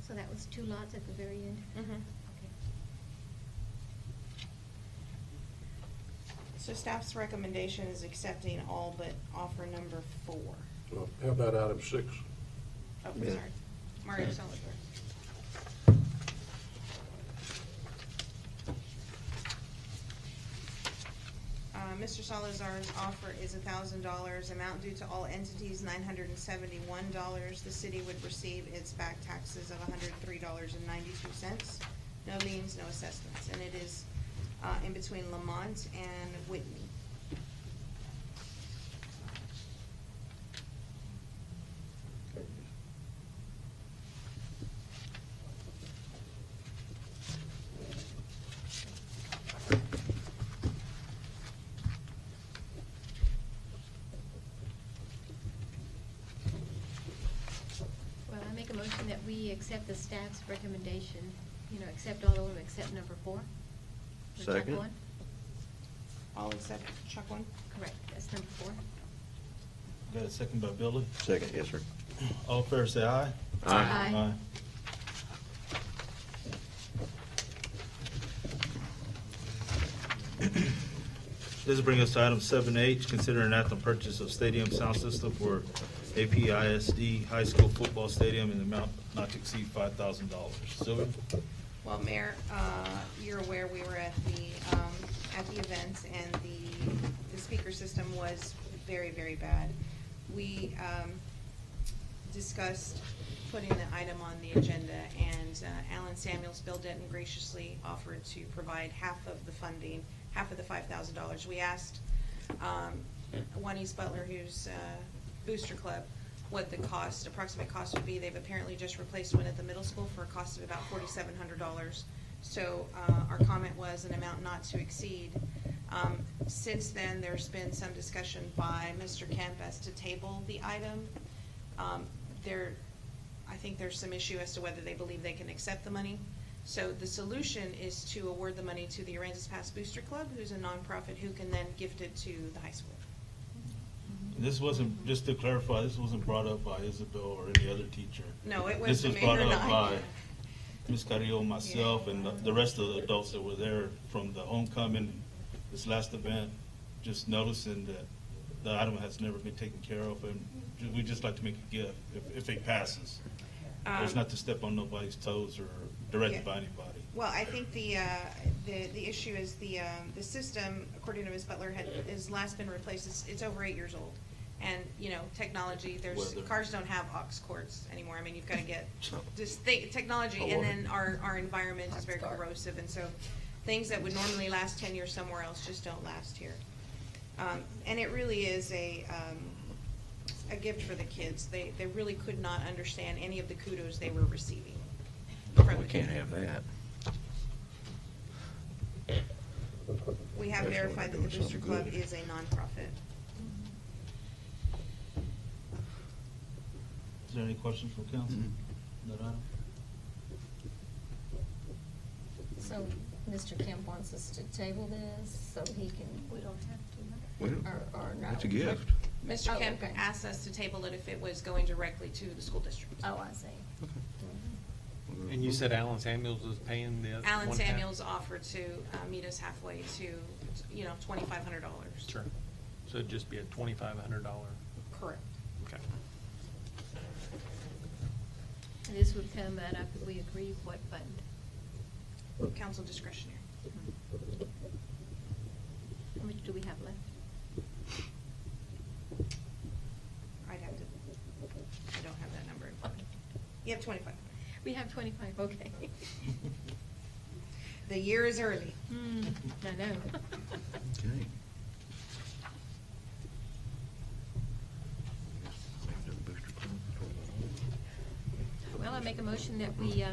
So that was 2 lots at the very end? Mhm. Okay. So staff's recommendation is accepting all but offer number 4. Well, how about item 6? Oh, Yeah. sorry. Mario Salazar. Mr. Salazar's offer is $1,000, amount due to all entities $971. The city would receive its back taxes of $103.92. No liens, no assessments, and it is in between Lamont and Whitney. Well, I make a motion that we accept the staff's recommendation, accept all of them except number 4. For Chuck Second. one. All except Chuck one? Correct, that's number 4. Got a second by Billy. Second, yes, sir. All fair say aye. Aye. Aye. This brings us to item 7H, consider an act on purchase of stadium sound system for APISD High School Football Stadium in the amount not to exceed $5,000. Sylvia? Well, Mayor, you're aware we were at the event, and the speaker system was very, very bad. We discussed putting the item on the agenda, and Alan Samuels, Bill Denton graciously offered to provide half of the funding, half of the $5,000. We asked One East Butler, who's Booster Club, what the cost, approximate cost would be. They've apparently just replaced one at the middle school for a cost of about $4,700. So our comment was an amount not to exceed. Since then, there's been some discussion by Mr. Kemp as to table the item. I think there's some issue as to whether they believe they can accept the money. So the solution is to award the money to the Aransas Pass Booster Club, who's a nonprofit, who can then gift it to the high school. This wasn't, just to clarify, this wasn't brought up by Isabel or any other teacher. No, it was This the was mayor brought and up I. by Ms. Carrillo, myself, and the rest of the adults that were there from the homecoming, this last event, just noticing that the item has never been taken care of, and we'd just like to make a gift if it passes. It's not to step on nobody's toes or directed by anybody. Well, I think the issue is the system, according to Ms. Butler, has last been replaced. It's over 8 years old. And, you know, technology, Weather. cars don't have aux cords anymore. I mean, you've got to get technology, and then our environment is very corrosive. And so things that would normally last 10 years somewhere else just don't last here. And it really is a gift for the kids. They really could not understand any of the kudos they were receiving. We can't have that. We have That's verified when that we're the doing Booster something Club good. is a nonprofit. Is there any questions from council? Mhm. That item? So Mr. Kemp wants us to table this so he can. We don't have to. We don't- Or no. That's a gift. Mr. Oh, Kemp okay. asked us to table it if it was going directly to the school district. Oh, I see. And you said Alan Samuels is paying the Alan one half? Samuels offered to meet us halfway to, $2,500. Sure. So it'd just be a $2,500. Correct. Okay. And this would come out after we agree what fund? Council discretionary. How much do we have left? I'd have to, I don't have that number in front of me. You have 25. We have 25, okay. The year is early. I know. Okay. Well, I make a motion that we,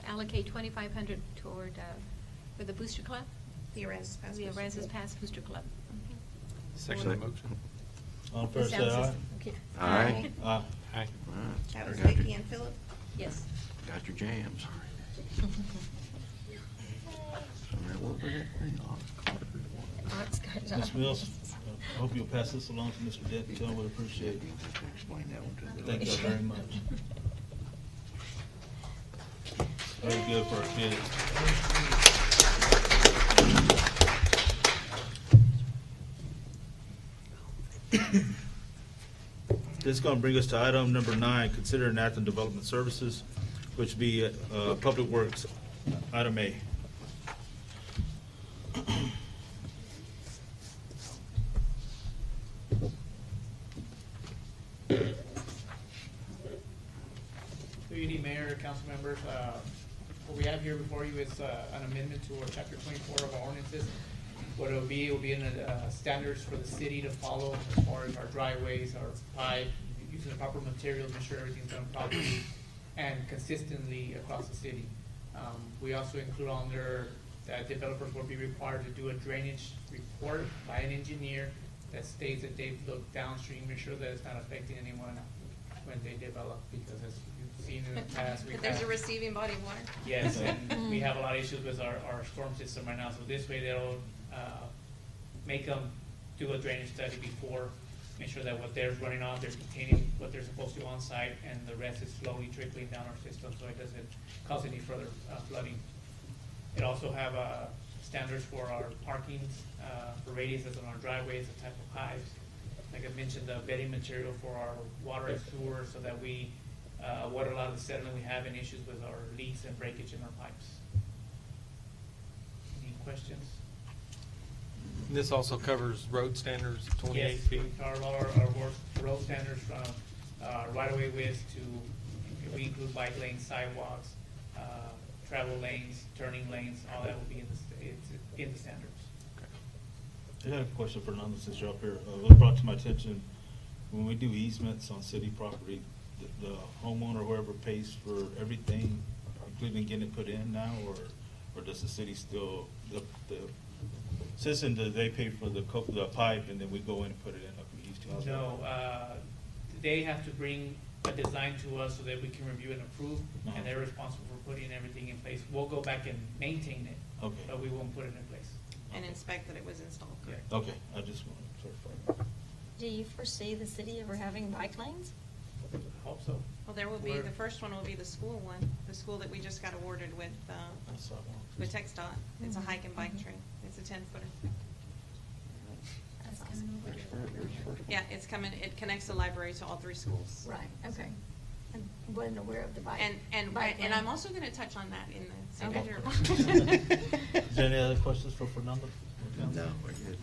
allocate 2,500 toward, for the Booster Club? The Aransas Pass. The Booster Aransas Club. Pass Booster Club. Second the motion. All in The favor, say sound aye. system. Okay. Aye. Aye. Aye. That was Got your- Vicki and Philip. Yes. Got your jams. Sorry, what was that thing on? Arts goes Ms. up. Mills, I hope you'll pass this along to Mr. Denton. Tell him we appreciate it. Explain that one to the. Thank you very much. Very good for our kids. This is going to bring us to item number 9, consider an act on development services, which would be Public Works, item A. Good evening, Mayor, council members. What we have here before you is an amendment to our chapter 24 of our ordinances. What it will be in standards for the city to follow as far as our driveways, our pipe, using the proper materials, make sure everything's done properly and consistently across the city. We also include on there that developers will be required to do a drainage report by an engineer that states that they've looked downstream, make sure that it's not affecting anyone when they develop, because as you've seen in the past, we've But there's a had- receiving body of water. Yes, and we have a lot of issues with our storm system right now, so this way they'll, make them do a drainage study before, make sure that what they're running off, they're containing what they're supposed to on site, and the rest is slowly trickling down our system, so it doesn't cause any further flooding. It also have, standards for our parkings, for radiuses on our driveways, the type of pipes. Like I mentioned, the bedding material for our water and sewer, so that we avoid a lot of the settlement we have and issues with our leaks and breakage in our pipes. Any questions? This also covers road standards, 28 Yes, feet. our road standards from right-of-way width to, we include bike lanes, sidewalks, travel lanes, turning lanes, all that will be in the standards. I got a question for Fernando, since you're up here. It was brought to my attention, when we do easements on city property, the homeowner, whoever pays for everything, including getting it put in now, or does the city still, the citizen, do they pay for the pipe and then we go in and put it in like we used to? How's that No, work? they have to bring a design to us so that we can review and approve, Uh-huh. and they're responsible for putting everything in place. We'll go back and maintain it, Okay. but we won't put it in place. And inspect that it was installed correct. Okay, I just want to clarify. Do you foresee the city ever having bike lanes? Hope so. Well, there will be, We're- the first one will be the school one, the school that we just got awarded with TxDOT. It's a hike and bike trail. It's a 10-footer. That's coming over. Yeah, it's coming, it connects the library to all 3 schools. Right, okay. I wasn't aware of the bike. And bike I'm lane. also gonna touch on that in the Okay. signature. Is there any other questions for Fernando? No, we're good.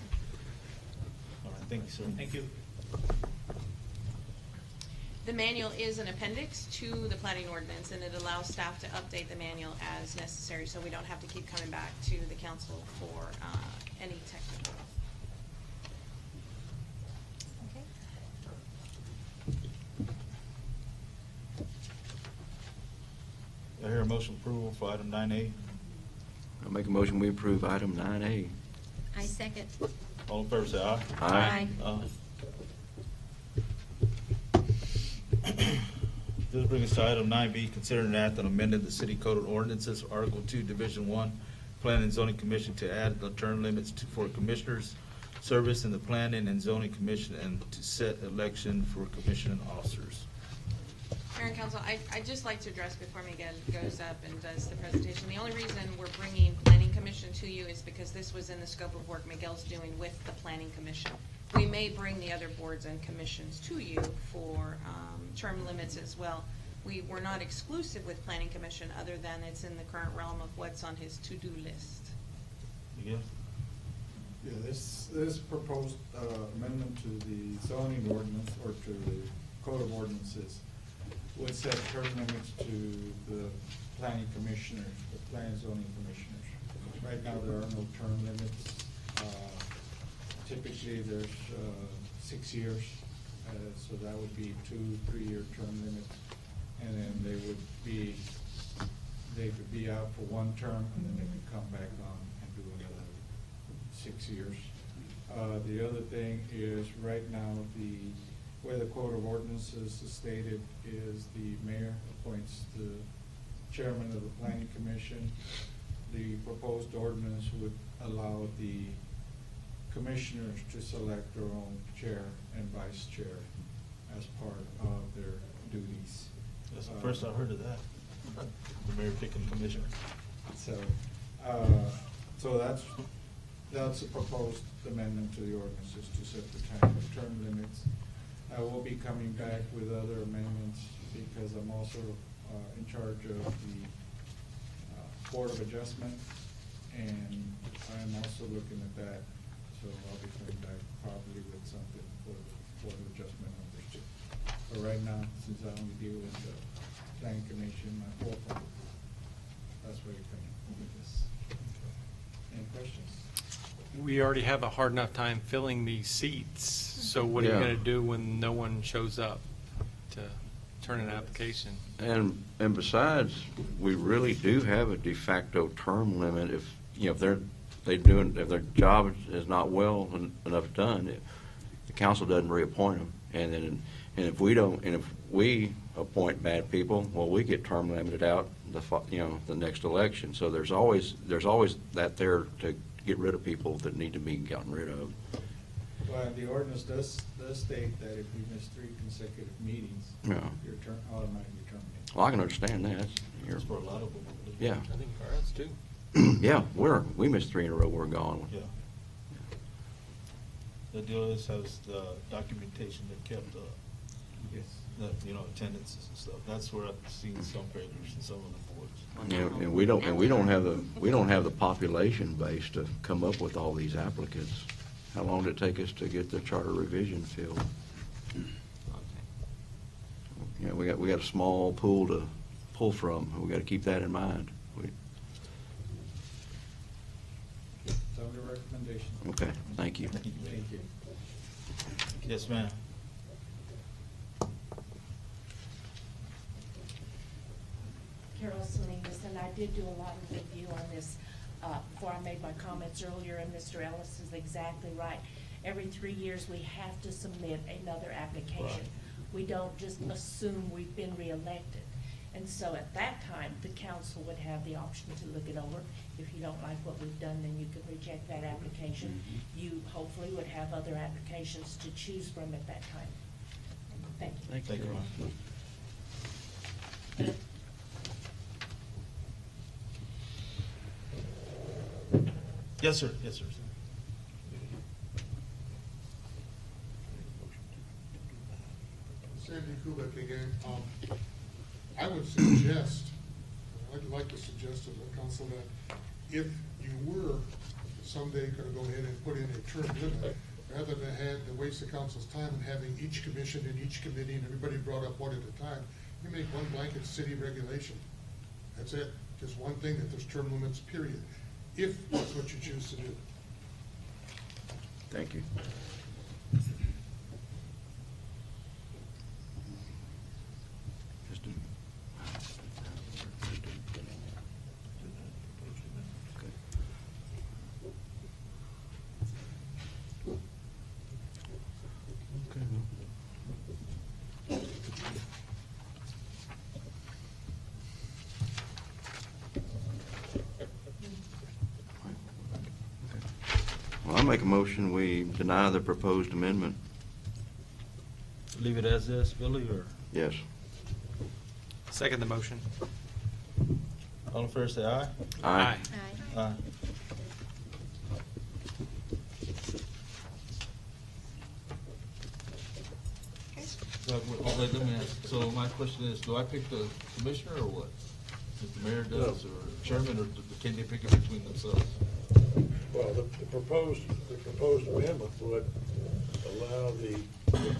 All right, thank you, sir. Thank you. The manual is an appendix to the planning ordinance, and it allows staff to update the manual as necessary, so we don't have to keep coming back to the council for any technical. Okay. I hear a motion approval for item 9A. I'll make a motion, we approve item 9A. I second. All in favor, say aye. Aye. This brings us to item 9B, consider an act on amending the city code of ordinances, Article 2, Division 1, Planning and Zoning Commission to add the term limits for commissioners' service in the Planning and Zoning Commission and to set election for commission officers. Mayor and Council, I'd just like to address before Miguel goes up and does the presentation. The only reason we're bringing Planning Commission to you is because this was in the scope of work Miguel's doing with the Planning Commission. We may bring the other boards and commissions to you for term limits as well. We're not exclusive with Planning Commission, other than it's in the current realm of what's on his to-do list. Miguel? Yeah, this proposed amendment to the zoning ordinance or to the code of ordinances would set term limits to the planning commissioners, the planning and zoning commissioners. Right now, there are no term limits. Typically, there's 6 years, so that would be 2 3-year term limits. And then they could be out for 1 term, and then they could come back on and do another 6 years. The other thing is, right now, the way the code of ordinances is stated is the mayor appoints the chairman of the planning commission. The proposed ordinance would allow the commissioners to select their own chair and vice chair as part of their duties. That's the first I've heard of that. The mayor picking commissioner. So that's a proposed amendment to the ordinances to set the term limits. I will be coming back with other amendments because I'm also in charge of the Board of Adjustment, and I'm also looking at that. So I'll be coming back probably with something for the Board of Adjustment numbers too. But right now, since I only deal with the Planning Commission, my full, that's where you're coming with this. Any questions? We already have a hard enough time filling these seats, so what are you Yeah. gonna do when no one shows up to turn in an application? And besides, we really do have a de facto term limit if, if if their job is not well enough done, the council doesn't reappoint them. And if we appoint bad people, well, we get term limited out the next election. So there's always that there to get rid of people that need to be gotten rid of. Well, the ordinance does state that if you miss 3 consecutive meetings, Yeah. you're automatically terminated. Well, I can understand that. That's for a lot of them. Yeah. I think for us too. Yeah, we missed 3 in a row, we're gone. Yeah. The deal is, has the documentation that kept, the, attendances and stuff. That's where I've seen some papers and some of the boards. Yeah, and we don't have the population base to come up with all these applicants. How long did it take us to get the charter revision filled? Yeah, we got a small pool to pull from. We got to keep that in mind. It's under recommendation. Okay, thank you. Thank you. Yes, ma'am. Carol Salinas, and I did do a lot of review on this before I made my comments earlier, and Mr. Ellis is exactly right. Every 3 years, we have to submit another application. Right. We don't just assume we've been reelected. And so at that time, the council would have the option to look it over. If you don't like what we've done, then you could reject that application. You hopefully would have other applications to choose from at that time. Thank you. Thank you. Yes, sir. Yes, sir. Sandy Kubek again. I would suggest, I'd like to suggest to the council that if you were someday gonna go ahead and put in a term limit, rather than have to waste the council's time and having each commission and each committee and everybody brought up one at a time, you make one blanket city regulation. That's it. Just one thing, that there's term limits, period. If that's what you choose to do. Thank you. Well, I make a motion, we deny the proposed amendment. Leave it as is, Billy, or? Yes. Second the motion. All in favor, say aye. Aye. Aye. Let me ask, so my question is, do I pick the commissioner or what? If the mayor does, or chairman, or can they pick it between themselves? Well, the proposed amendment would allow the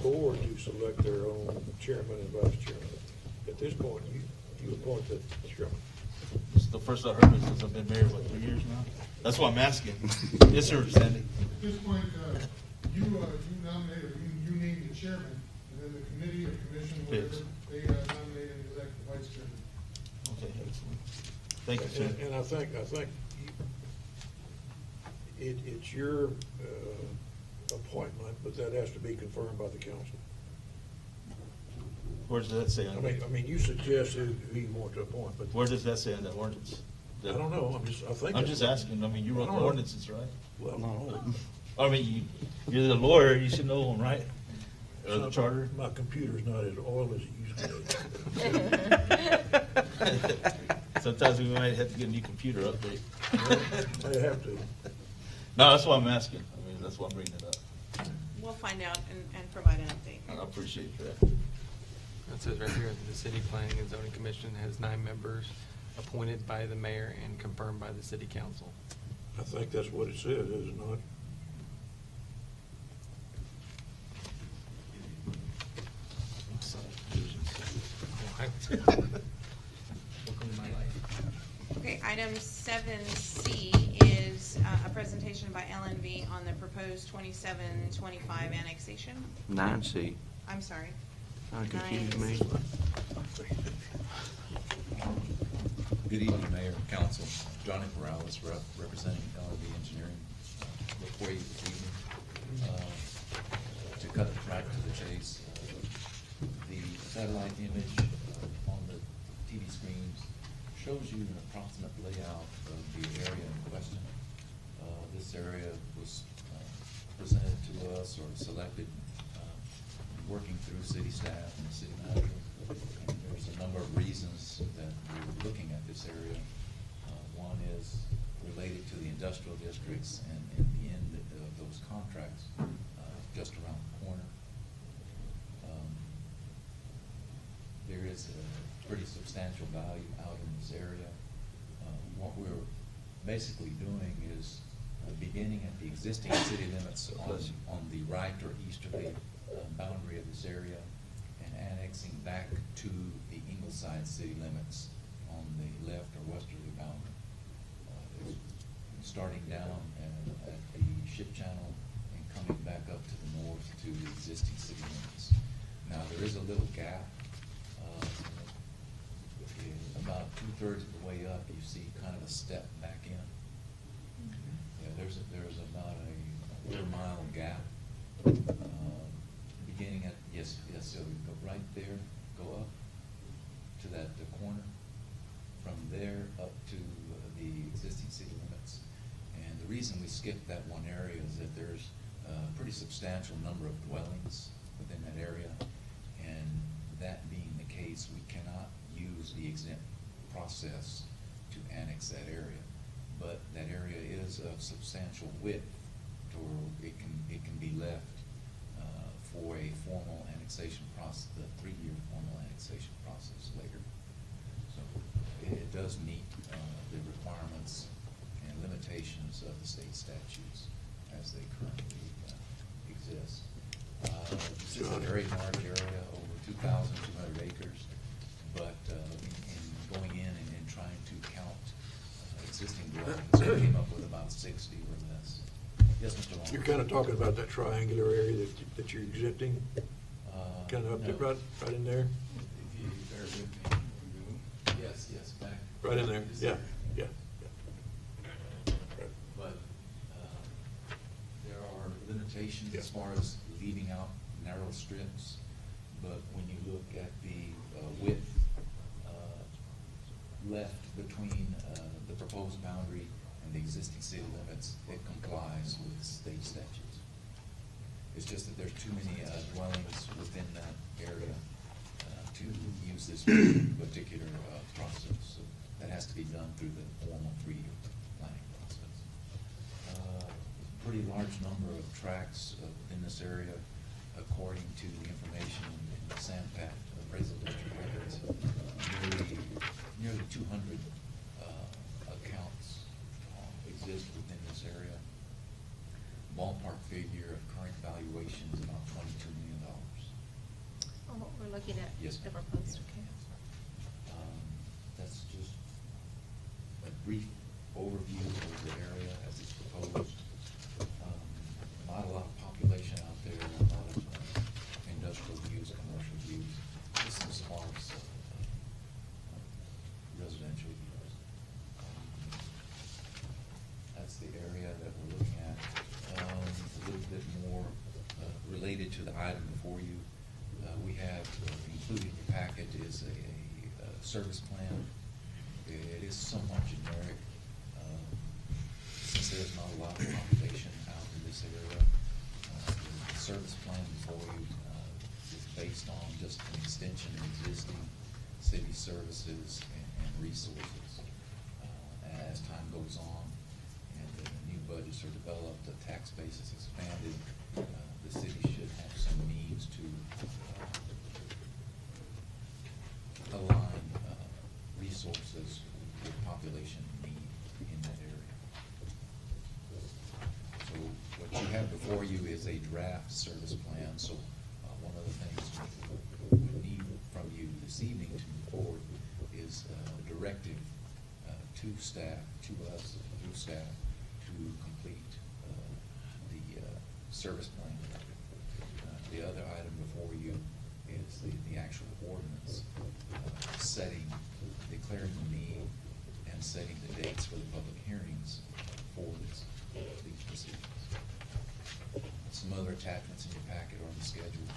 board to select their own chairman and vice chairman. At this point, you appoint the chairman. This is the first I heard it since I've been mayor, 3 years now? That's why I'm asking. Yes, sir, Sandy. At this point, you nominate, or you name the chairman, and then the committee or commission, whatever, they nominate and elect the vice chairman. Okay, excellent. Thank you, sir. And I think it's your appointment, but that has to be confirmed by the council. Where does that say? I mean, you suggest who you want to appoint, but. Where does that say in the ordinance? I don't know, I'm just asking, I mean, you wrote the ordinances, right? Well, no. I mean, you're the lawyer, you should know them, right? Or the charter? My computer's not as old as it used to be. Sometimes we might have to get a new computer update. They have to. No, that's why I'm asking. I mean, that's why I'm bringing it up. We'll find out and provide an update. I appreciate that. It says right here, the City Planning and Zoning Commission has 9 members appointed by the mayor and confirmed by the city council. I think that's what it says, is it not? Welcome to my life. Okay, item 7C is a presentation by LNV on the proposed 2725 annexation. 9C. I'm sorry. Confused me. Good evening, Mayor and Council. Johnny Morales, representing LNV Engineering, before you this evening. To cut right to the chase, the satellite image on the TV screens shows you an approximate layout of the area in question. This area was presented to us or selected working through city staff and the city manager. And there's a number of reasons that we were looking at this area. One is related to the industrial districts and the end of those contracts, just around the corner. There is a pretty substantial value out in this area. What we're basically doing is beginning at the existing city limits on the right or easterly boundary of this area and annexing back to the Ingleside city limits on the left or westerly boundary. Starting down at the ship channel and coming back up to the north to the existing city limits. Now, there is a little gap. About 2/3 of the way up, you see kind of a step back in. Yeah, there's about a 1/4-mile gap, beginning at, yes, so we go right there, go up to the corner, from there up to the existing city limits. And the reason we skipped that one area is that there's a pretty substantial number of dwellings within that area, and that being the case, we cannot use the exempt process to annex that area. But that area is of substantial width, or it can be left for a formal annexation process, the 3-year formal annexation process later. So it does meet the requirements and limitations of the state statutes as they currently exist. This is a very large area, over 2,200 acres, but in going in and trying to count existing dwellings, we came up with about 60 or less. Yes, Mr. Long? You're kind of talking about that triangular area that you're exempting, kind of up there, no. right in there? If you bear with me. Yes, back. Right in there, yeah. But there are limitations as far as leaving out narrow strips. But when you look at the width left between the proposed boundary and the existing city limits, it complies with the state statutes. It's just that there's too many dwellings within that area to use this particular process. So that has to be done through the formal 3-year planning process. Pretty large number of tracts in this area, according to the information in the SAMPAT appraisal district records. Nearly 200 accounts exist within this area. Ballpark figure of current valuation is about $22 million. Oh, what we're looking at? Yes, The ma'am. proposed, okay. That's just a brief overview of the area as it's proposed. Not a lot of population out there, a lot of industrial use, commercial use, just some sparse residential use. That's the area that we're looking at. A little bit more related to the item before you. We have included in your packet is a service plan. It is somewhat generic, since there's not a lot of population out in this area. The service plan before you is based on just an extension of existing city services and resources. As time goes on and the new budgets are developed, the tax base is expanded, the city should have some means to align resources with population need in that area. So what you have before you is a draft service plan. So one of the things we need from you this evening to move forward is a directive to staff, to us, through staff, to complete the service plan. The other item before you is the actual ordinance declaring the need and setting the dates for the public hearings for these proceedings. Some other attachments in your packet are on the schedule.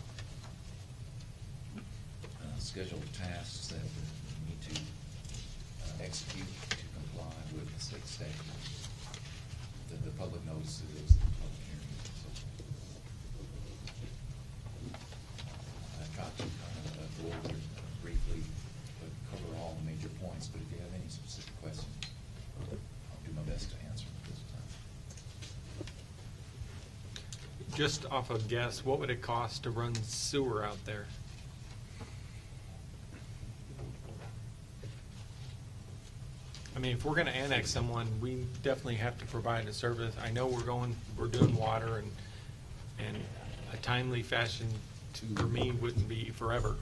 Scheduled tasks that we need to execute to comply with the state statutes. The public notices, the public hearings, and so forth. I tried to kind of go over it briefly, but cover all the major points, but if you have any specific questions. just off a guess, what would it cost to run sewer out there? I mean, if we're gonna annex someone, we definitely have to provide a service. I know we're doing water and a timely fashion for me wouldn't be forever.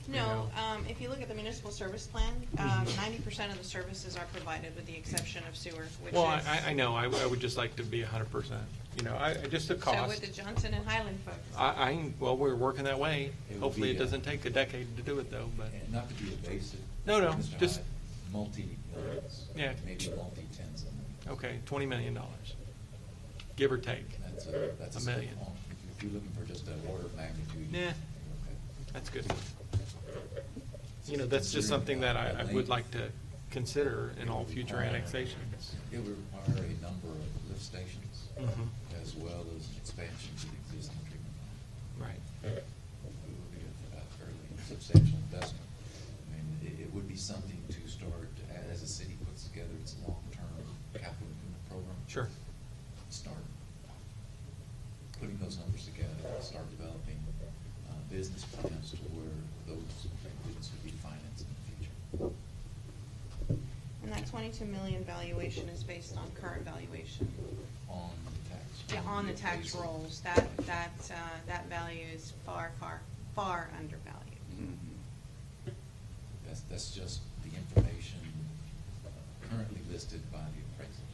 you No, know? if you look at the municipal service plan, Mhm. 90% of the services are provided with the exception of sewer, which Well, is. I know, I would just like to be 100%, you know, just the So cost. with the Johnson and Highland folks. Well, we're working that way. It would Hopefully be it doesn't take a decade to do it though, but. And not to be evasive. No, Mr. just. Hyde, multi-millions. Yeah. Maybe multi-tens of millions. Okay, $20 million, give or take. That's a step million. on. If you're looking for just an order of magnitude. Yeah. okay. That's good. You know, that's just something that I would like to consider in all future annexations. It would require a number of lift stations, Mhm. as well as expansion to the existing treatment plant. Right. It would be a fairly substantial investment. I mean, it would be something to start, as the city puts together its long-term capital improvement program. Sure. Start putting those numbers together, start developing business plans to where those improvements would be financed in the future. And that 22 million valuation is based on current valuation. On the tax. Yeah, on the tax rolls. That value is far, far, far undervalued. Mhm. That's just the information currently listed by the appraisal.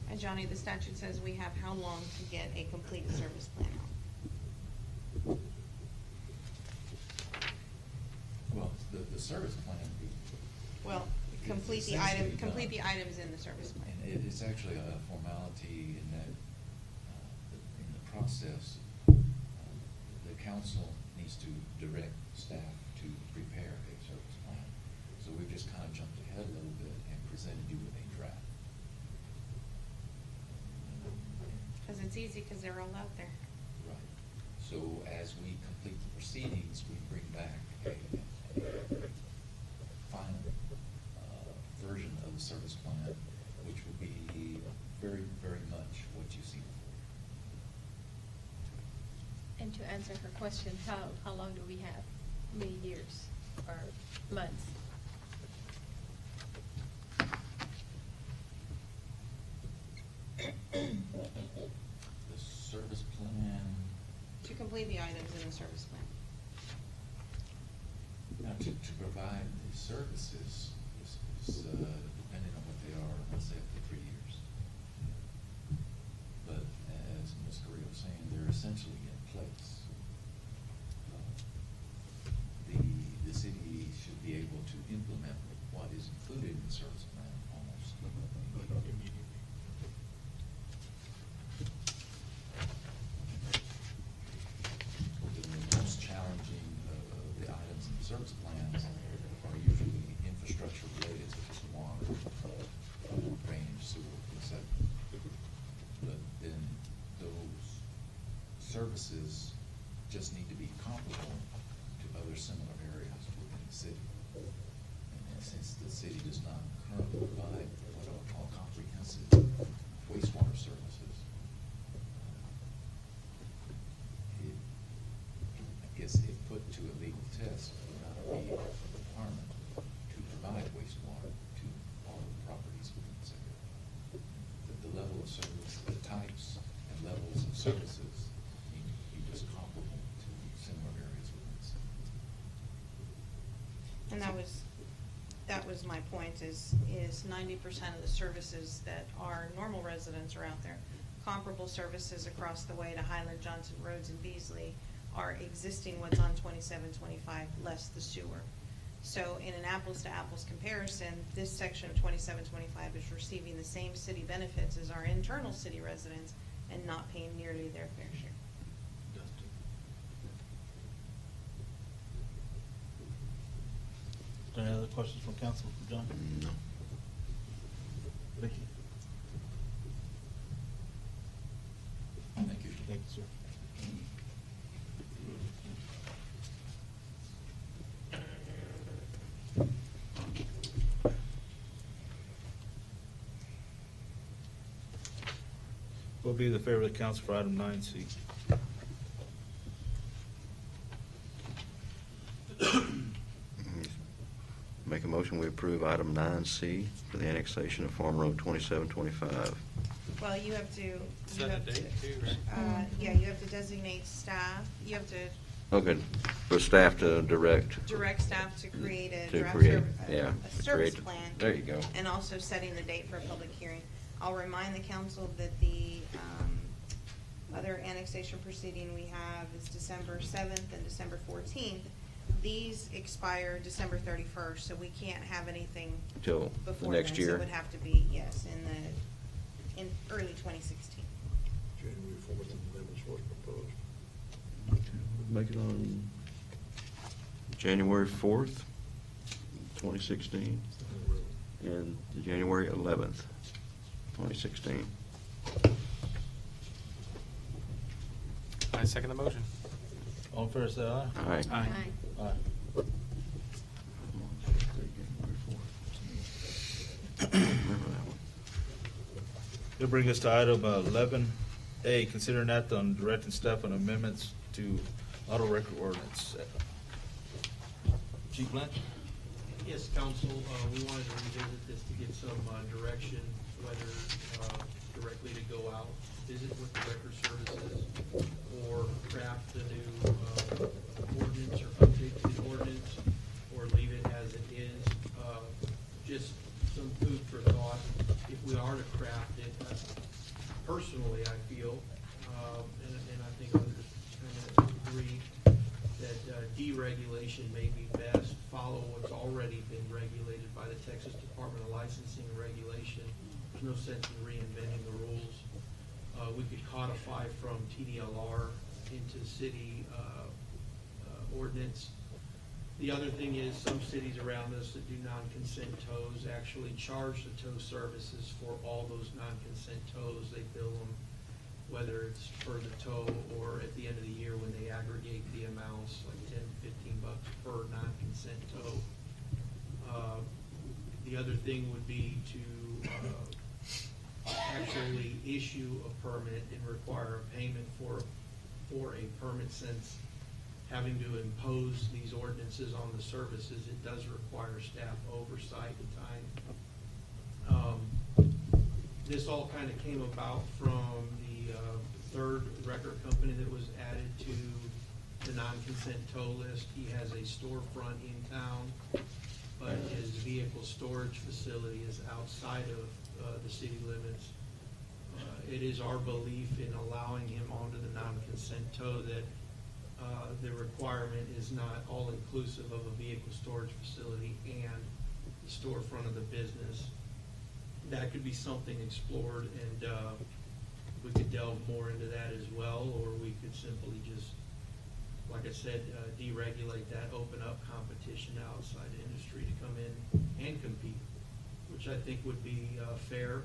And Johnny, the statute says we have how long to get a complete service plan out? Well, the service plan. Well, complete the essentially item, complete done. the items in the service plan. And it's actually a formality in that, in the process, the council needs to direct staff to prepare a service plan. So we've just kind of jumped ahead a little bit and presented you with a draft. Because it's easy, because they're all out there. Right. So as we complete the proceedings, we bring back a final version of the service plan, which will be very, very much what you see before. And to answer her question, how long do we have? How many years or months? The service plan, To complete the items in the service plan. now to provide the services is depending on what they are, let's say up to 3 years. But as Ms. Correa was saying, they're essentially in place. The city should be able to implement what is included in the service plan almost immediately. The most challenging of the items in the service plans are usually infrastructure related, such as water, drainage, sewer, etc. But then those services just need to be comparable to other similar areas within the city. And since the city does not currently provide what I'll call comprehensive wastewater services, I guess if put to a legal test, it would not be a requirement to provide wastewater to all of the properties within the city. The level of service, the types and levels of services need to be just comparable to similar areas within the city. And that was my point, is 90% of the services that our normal residents are out there. Comparable services across the way to Highland, Johnson, Rhodes, and Beasley are existing what's on 2725, less the sewer. So in an apples-to-apples comparison, this section of 2725 is receiving the same city benefits as our internal city residents and not paying nearly their fair share. Any other questions from council for John? No. Vicky? Thank you. Thank you, sir. What will be the favor of the council for item 9C? Make a motion, we approve item 9C for the annexation of Farm Road 2725. Well, you have to. Set a date too, right? Yeah, you have to designate staff, you have to Okay, for staff to direct. direct staff to create a To draft create, a service create- plan. There you go. And also setting the date for a public hearing. I'll remind the council that the other annexation proceeding we have is December 7th and December 14th. These expire December 31st, so we can't have anything Till the before next then. So year. it would have to be, yes, in early 2016. January 4th and 11th was proposed. Make it on January 4th, 2016, and January 11th, 2016. I second the motion. All in favor, say aye. Aye. Aye. Aye. Remember that one. It'll bring us to item 11A, consider an act on directing staff on amendments to auto record ordinance. Chief Blanch? Yes, council, we wanted to revisit this to get some direction, whether directly to go out, visit with the record services, or craft a new ordinance or update to the ordinance, or leave it as it is. Just some food for thought. If we are to craft it, personally, I feel, and I think others kind of agree, that deregulation may be best. Follow what's already been regulated by the Texas Department of Licensing and Regulation. There's no sense in reinventing the rules. We could codify from TDLR into city ordinance. The other thing is, some cities around us that do non-consent tows actually charge the tow services for all those non-consent tows. They bill them, whether it's for the tow or at the end of the year when they aggregate the amounts, like $10, $15 per non-consent tow. The other thing would be to actually issue a permit and require a payment for a permit, since having to impose these ordinances on the services, it does require staff oversight and time. This all kind of came about from the third record company that was added to the non-consent tow list. He has a storefront in town, but his vehicle storage facility is outside of the city limits. It is our belief in allowing him onto the non-consent tow that the requirement is not all-inclusive of a vehicle storage facility and the storefront of the business. That could be something explored, and we could delve more into that as well, or we could simply just, like I said, deregulate that, open up competition outside the industry to come in and compete, which I think would be fair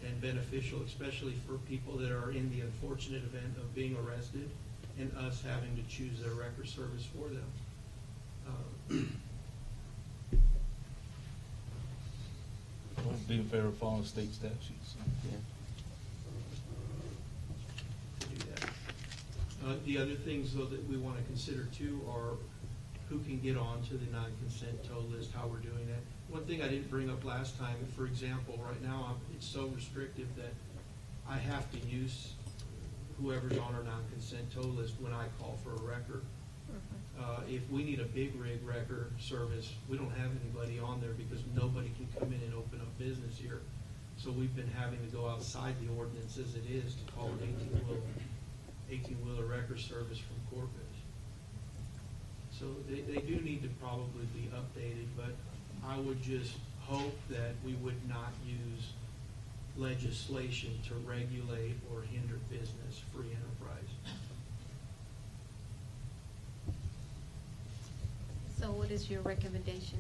and beneficial, especially for people that are in the unfortunate event of being arrested and us having to choose their record service for them. We'll be in favor of following state statutes. To do that. The other things, though, that we want to consider too are who can get onto the non-consent tow list, how we're doing that. One thing I didn't bring up last time, for example, right now it's so restrictive that I have to use whoever's on our non-consent tow list when I call for a record. If we need a big rig record service, we don't have anybody on there because nobody can come in and open up business here. So we've been having to go outside the ordinance as it is to call an 18-wheeler record service from Corpus. So they do need to probably be updated, but I would just hope that we would not use legislation to regulate or hinder business, free enterprise. So what is your recommendation?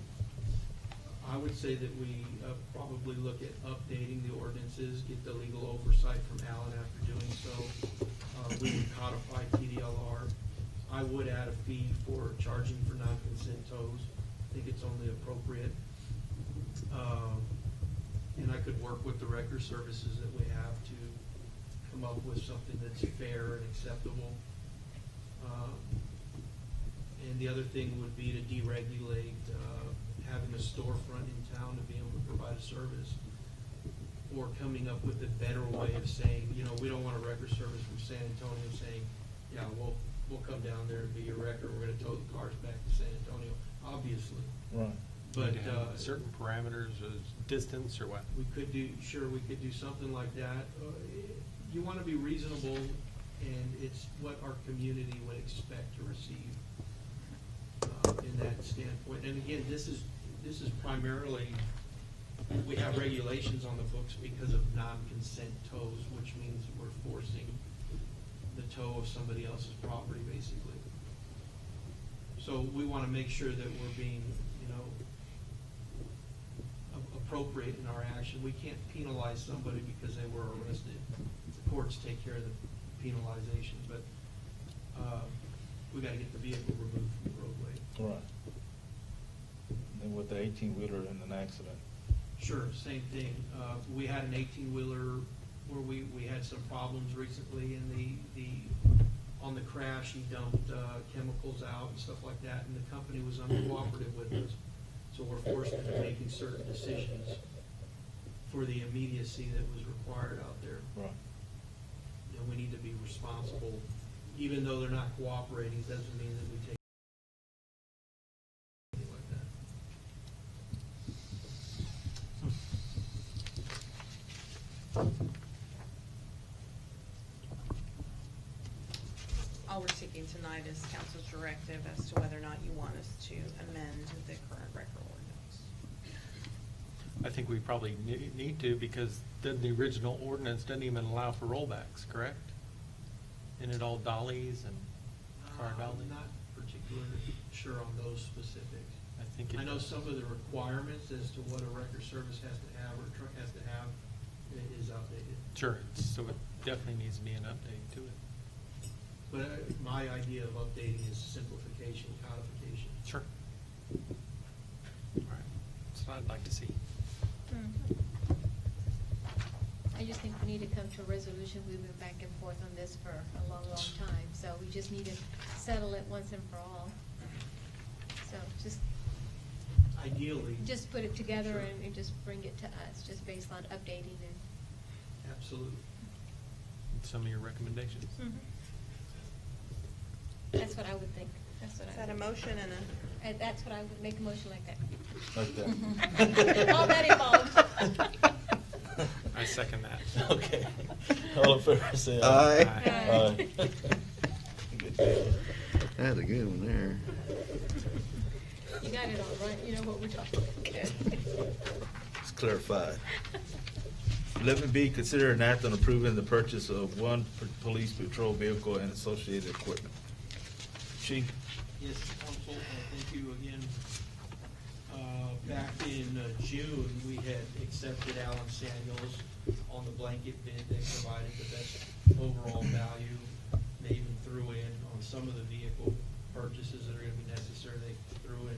I would say that we probably look at updating the ordinances, get the legal oversight from Alan after doing so. We would codify TDLR. I would add a fee for charging for non-consent tows. I think it's only appropriate. And I could work with the record services that we have to come up with something that's fair and acceptable. And the other thing would be to deregulate having a storefront in town to be able to provide a service, or coming up with a better way of saying, you know, we don't want a record service from San Antonio saying, yeah, we'll come down there and be your record, we're gonna tow the cars back to San Antonio, obviously. Right. But, You'd have certain parameters, distance or what? we could do something like that. You wanna be reasonable, and it's what our community would expect to receive, in that standpoint. And again, this is primarily, we have regulations on the books because of non-consent tows, which means we're forcing the tow of somebody else's property, basically. So we wanna make sure that we're being, appropriate in our action. We can't penalize somebody because they were arrested. The courts take care of the penalization, but, we gotta get the vehicle removed from the roadway. Right. And with the 18-wheeler in an accident. Sure, same thing. We had an 18-wheeler where we had some problems recently, and on the crash, he dumped chemicals out and stuff like that, and the company was uncooperative with us. So we're forced into making certain decisions for the immediacy that was required out there. Right. And we need to be responsible. Even though they're not cooperating, doesn't mean that we take anything like that. All we're seeking tonight is council's directive as to whether or not you want us to amend the current record ordinance. I think we probably need to, because then the original ordinance doesn't even allow for rollbacks, correct? Isn't it all dollies and car dollies? I'm not particularly sure on those specifics. I know some of the requirements as to what a record service has to have or truck has to have is outdated. Sure, so it definitely needs to be an update to it. But my idea of updating is simplification, codification. Sure. All right, that's what I'd like to see. I just think we need to come to a resolution. We've been back and forth on this for a long, long time, so we just need to settle it once and for all. So just Ideally. just put it together Sure. and just bring it to us, just based on updating and. Absolutely. Some of your recommendations. That's what I would think. That's what Is I that a would- motion and a? And that's what I would make a motion like that. Like that. All that involved. I second that. Okay. All in favor, say Aye. aye. Aye. Good deal. That's a good one there. You got it all right. You know what we're talking about. It's clarified. 11B, consider an act on approving the purchase of one police patrol vehicle and associated equipment. Chief? Yes, council, thank you again. Back in June, we had accepted Allen Samuels on the blanket bid. They provided the best overall value. They even threw in on some of the vehicle purchases that are gonna be necessary. They threw in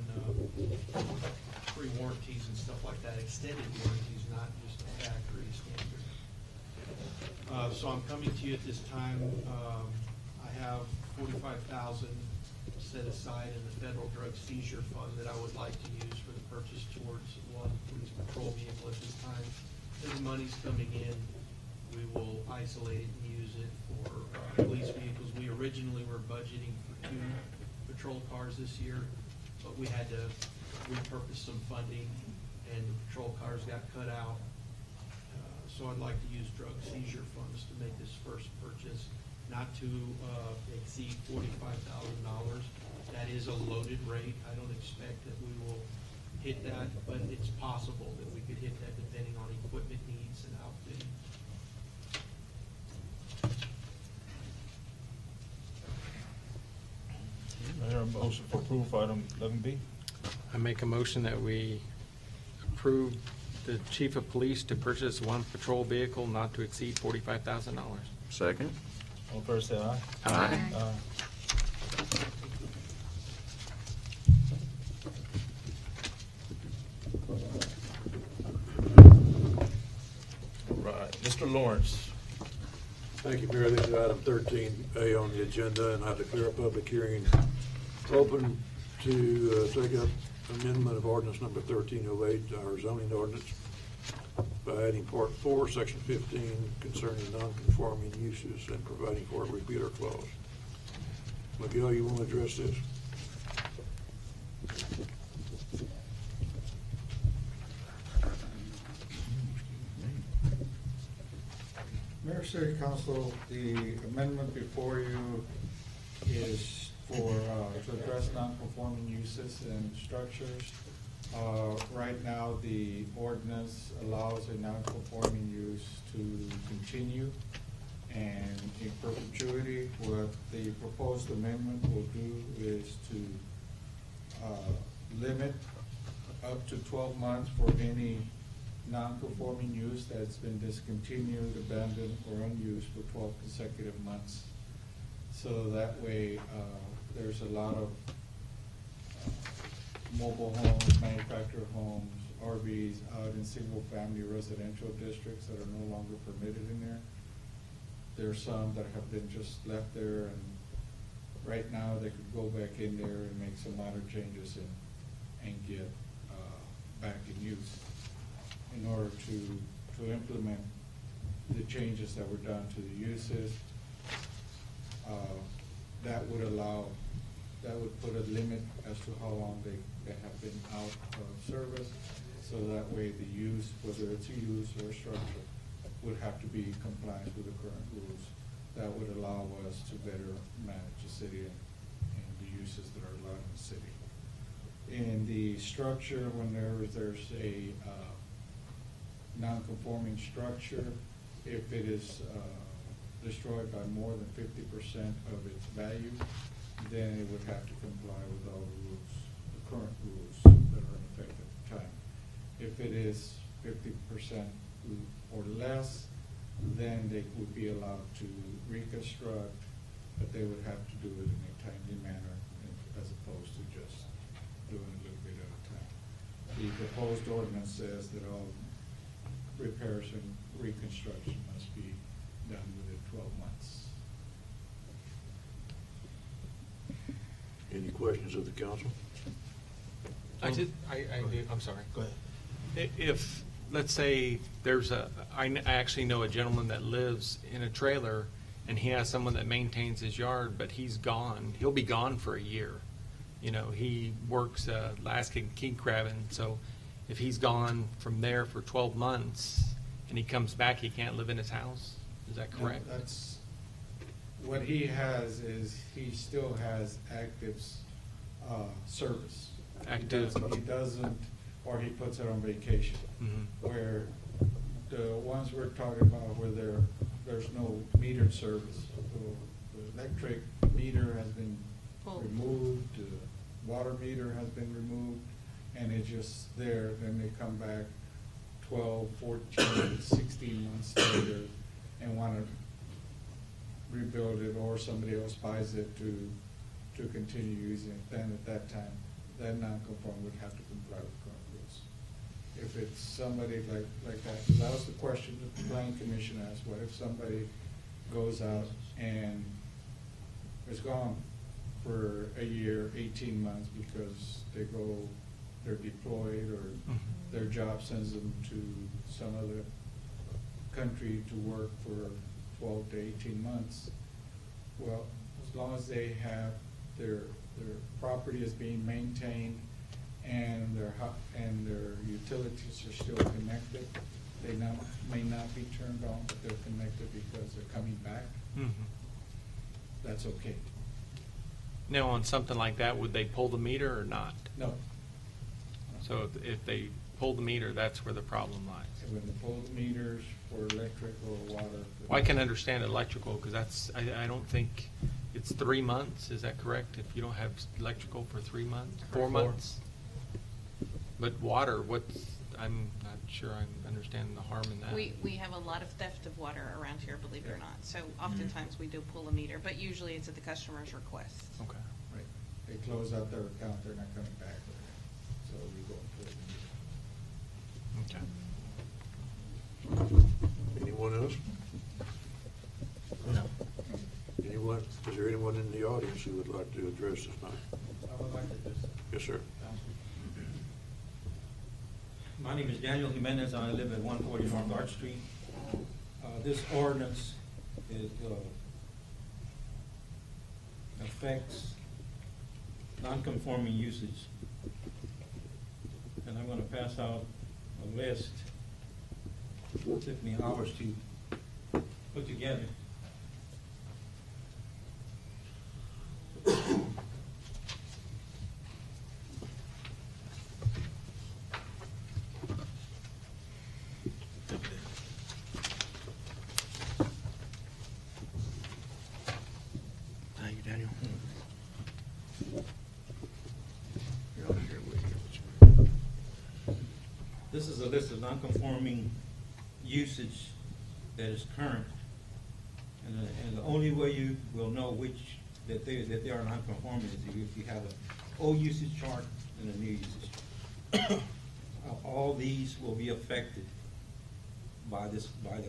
free warranties and stuff like that, extended warranties, not just a factory standard. So I'm coming to you at this time. I have $45,000 set aside in the federal drug seizure fund that I would like to use for the purchase towards one police patrol vehicle at this time. As the money's coming in, we will isolate it and use it for police vehicles. We originally were budgeting for 2 patrol cars this year, but we had to repurpose some funding, and the patrol cars got cut out. So I'd like to use drug seizure funds to make this first purchase, not to exceed $45,000. That is a loaded rate. I don't expect that we will hit that, but it's possible that we could hit that depending on equipment needs and outfitting. I hear a motion for approval for item 11B. I make a motion that we approve the chief of police to purchase one patrol vehicle not to exceed $45,000. Second? All in favor, say aye. Aye. All right, Mr. Lawrence. Thank you, Mayor. This is item 13A on the agenda, and I declare a public hearing open to take up amendment of ordinance number 1308, our zoning ordinance, by adding part 4, section 15, concerning non-conforming uses and providing for a repealer clause. Miguel, you want to address this? Mayor, City Council, the amendment before you is for, to address non-conforming uses and structures. Right now, the ordinance allows a non-conforming use to continue and in perpetuity. What the proposed amendment will do is to limit up to 12 months for any non-conforming use that's been discontinued, abandoned, or unused for 12 consecutive months. So that way, there's a lot of mobile homes, manufactured homes, RVs out in single-family residential districts that are no longer permitted in there. There's some that have been just left there, and right now they could go back in there and make some minor changes and get back in use. In order to implement the changes that were done to the uses, that would put a limit as to how long they have been out of service. So that way the use, whether it's a use or a structure, would have to be in compliance with the current rules. That would allow us to better manage the city and the uses that are allowed in the city. In the structure, when there's a non-conforming structure, if it is destroyed by more than 50% of its value, then it would have to comply with all the rules, the current rules that are in effect at the time. If it is 50% or less, then they would be allowed to reconstruct, but they would have to do it in a timely manner as opposed to just doing a little bit at a time. The proposed ordinance says that all repairs and reconstruction must be done within 12 months. Any questions of the council? I'm sorry. Go ahead. If, let's say, I actually know a gentleman that lives in a trailer, and he has someone that maintains his yard, but he's gone. He'll be gone for a year. You know, he works Alaskan king crabbing, so if he's gone from there for 12 months and he comes back, he can't live in his house? Is that correct? No, that's, what he has is he still has active service. Active. He doesn't, or he puts it on vacation. Mm-hmm. Where the ones we're talking about where there's no metered service. The electric meter has been removed, the water meter has been removed, and it's just there. Then they come back 12, 14, 16 months later and want to rebuild it, or somebody else buys it to continue using it. Then at that time, that non-conform would have to comply with current rules. If it's somebody like that, because that was the question that the planning commission asked, what if somebody goes out and is gone for a year, 18 months, because they're deployed, or their job sends them to some other country to work for 12 to 18 months. Well, as long as they have their property is being maintained and their utilities are still connected, they may not be turned on, but they're connected because they're coming back. Mm-hmm. That's okay. Now, on something like that, would they pull the meter or not? No. So if they pull the meter, that's where the problem lies. When they pull the meters for electric or water. Well, I can understand electrical, because I don't think it's 3 months, is that correct? If you don't have electrical for 3 months, 4 months? But water, I'm not sure I understand the harm in that. We have a lot of theft of water around here, believe it or not. So oftentimes we do pull a meter, but usually it's at the customer's request. Okay. Right. They close out their account, they're not coming back. So we go and put it in. Okay. Anyone else? there anyone in the audience who would like to address this matter? I would like to address it. Yes, sir. My name is Daniel Jimenez. I live at 140 North Arch Street. This ordinance is, affects non-conforming usage. And I'm going to pass out a list. It took me hours to put together. Thank you, Daniel. This is a list of non-conforming usage that is current. And the only way you will know that they are non-conforming is if you have an old usage chart and a new usage. All these will be affected by the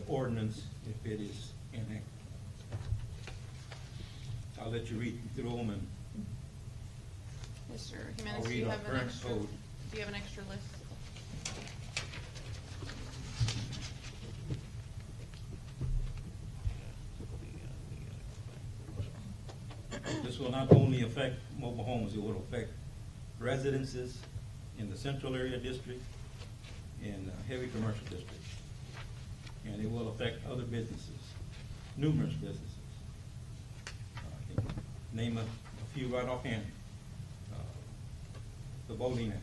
ordinance if it is enacted. I'll let you read through them and Mr. I'll Jimenez, do read you our have an current extra, code. do you have an extra list? This will not only affect mobile homes, it will affect residences in the central area district and heavy commercial districts. And it will affect other businesses, numerous businesses. I can name a few right offhand. The voting act.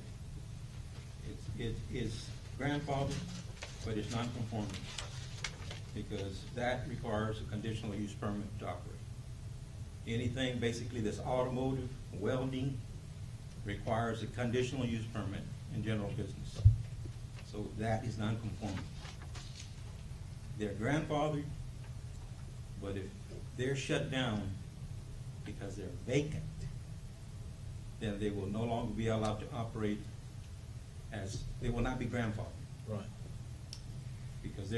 It is grandfathered, but it's non-conforming because that requires a conditional use permit to operate. Anything basically that's automotive, welding, requires a conditional use permit in general business. So that is non-conforming. They're grandfathered, but if they're shut down because they're vacant, then they will no longer be allowed to operate they will not be grandfathered. Right. Because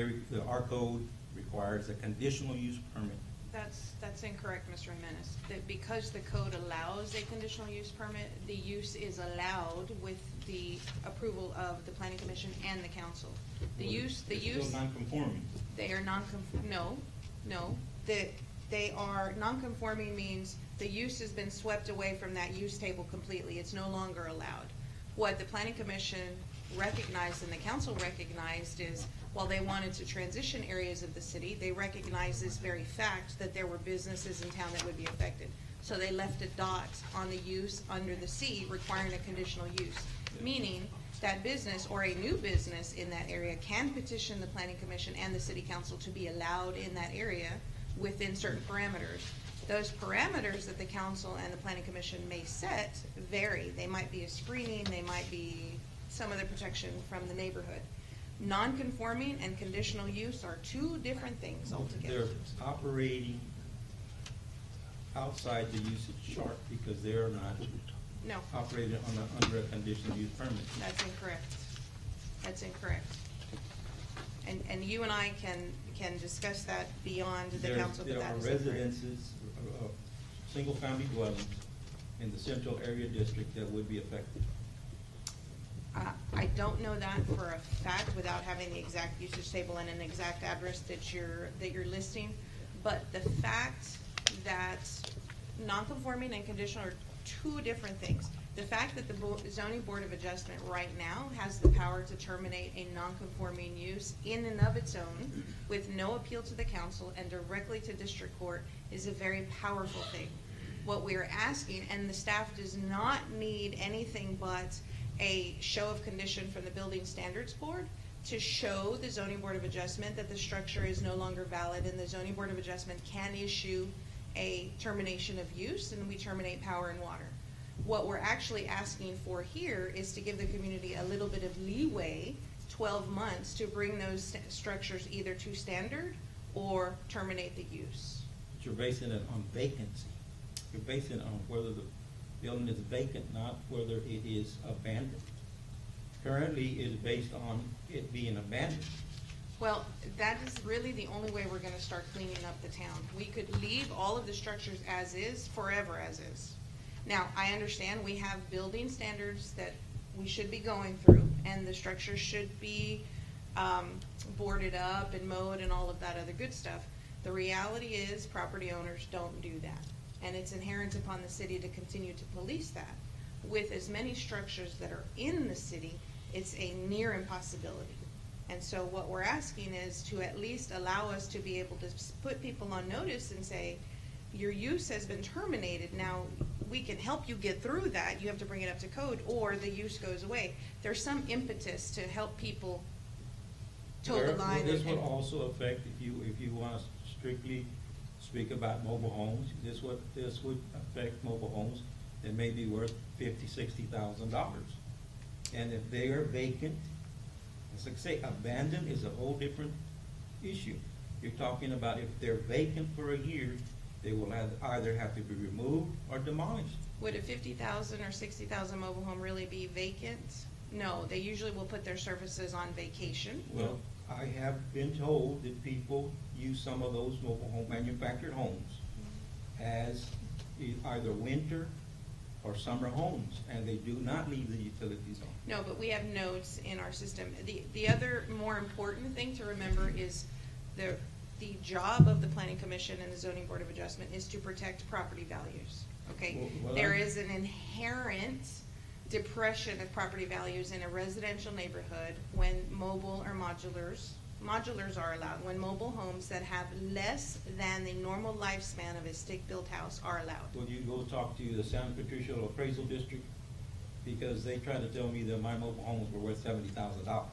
our code requires a conditional use permit. That's incorrect, Mr. Jimenez. That because the code allows a conditional use permit, the use is allowed with the approval of the planning commission and the council. It's still non-conforming. They are no. They are non-conforming means the use has been swept away from that use table completely. It's no longer allowed. What the planning commission recognized and the council recognized is while they wanted to transition areas of the city, they recognized this very fact that there were businesses in town that would be affected. So they left a dot on the use under the C requiring a conditional use, meaning that business or a new business in that area can petition the planning commission and the city council to be allowed in that area within certain parameters. Those parameters that the council and the planning commission may set vary. They might be a screening, they might be some other protection from the neighborhood. Non-conforming and conditional use are two different things altogether. They're operating outside the usage chart because they're not operated under a conditional use permit. That's incorrect. That's incorrect. And you and I can discuss that beyond the council, but that is there are incorrect. residences, single-family dwellings in the central area district that would be affected. I don't know that for a fact without having the exact usage table and an exact address that you're listing. But the fact that non-conforming and conditional are two different things. The fact that the zoning board of adjustment right now has the power to terminate a non-conforming use in and of its own with no appeal to the council and directly to district court is a very powerful thing. What we're asking, and the staff does not need anything but a show of condition from the Building Standards Board to show the Zoning Board of Adjustment that the structure is no longer valid, and the Zoning Board of Adjustment can issue a termination of use, and we terminate power and water. What we're actually asking for here is to give the community a little bit of leeway, 12 months, to bring those structures either to standard or terminate the use. But you're basing it on vacancy. You're basing it on whether the building is vacant, not whether it is abandoned. Currently, it is based on it being abandoned. Well, that is really the only way we're gonna start cleaning up the town. We could leave all of the structures as is, forever as is. Now, I understand we have building standards that we should be going through, and the structure should be, boarded up and mowed and all of that other good stuff. The reality is, property owners don't do that, and it's inherent upon the city to continue to police that. With as many structures that are in the city, it's a near impossibility. And so what we're asking is to at least allow us to be able to put people on notice and say, your use has been terminated. Now, we can help you get through that. You have to bring it up to code, or the use goes away. There's some impetus to help people toe the line. This would also affect, if you want to strictly speak about mobile homes, this would affect mobile homes that may be worth $50,000-$60,000. And if they are vacant, as I say, abandoned is a whole different issue. You're talking about if they're vacant for a year, they will either have to be removed or demolished. Would a 50,000 or 60,000 mobile home really be vacant? No, they usually will put their services on vacation. Well, I have been told that people use some of those mobile home, manufactured homes as either winter or summer homes, and they do not leave the utilities on. No, but we have notes in our system. The other more important thing to remember is the job of the Planning Commission and the Zoning Board of Adjustment is to protect property values, okay? Well, there is an inherent depression of property values in a residential neighborhood when mobile or modulars are allowed, when mobile homes that have less than the normal lifespan of a stick-built house are allowed. Will you go talk to the San Patricio Appraisal District? Because they tried to tell me that my mobile homes were worth $70,000.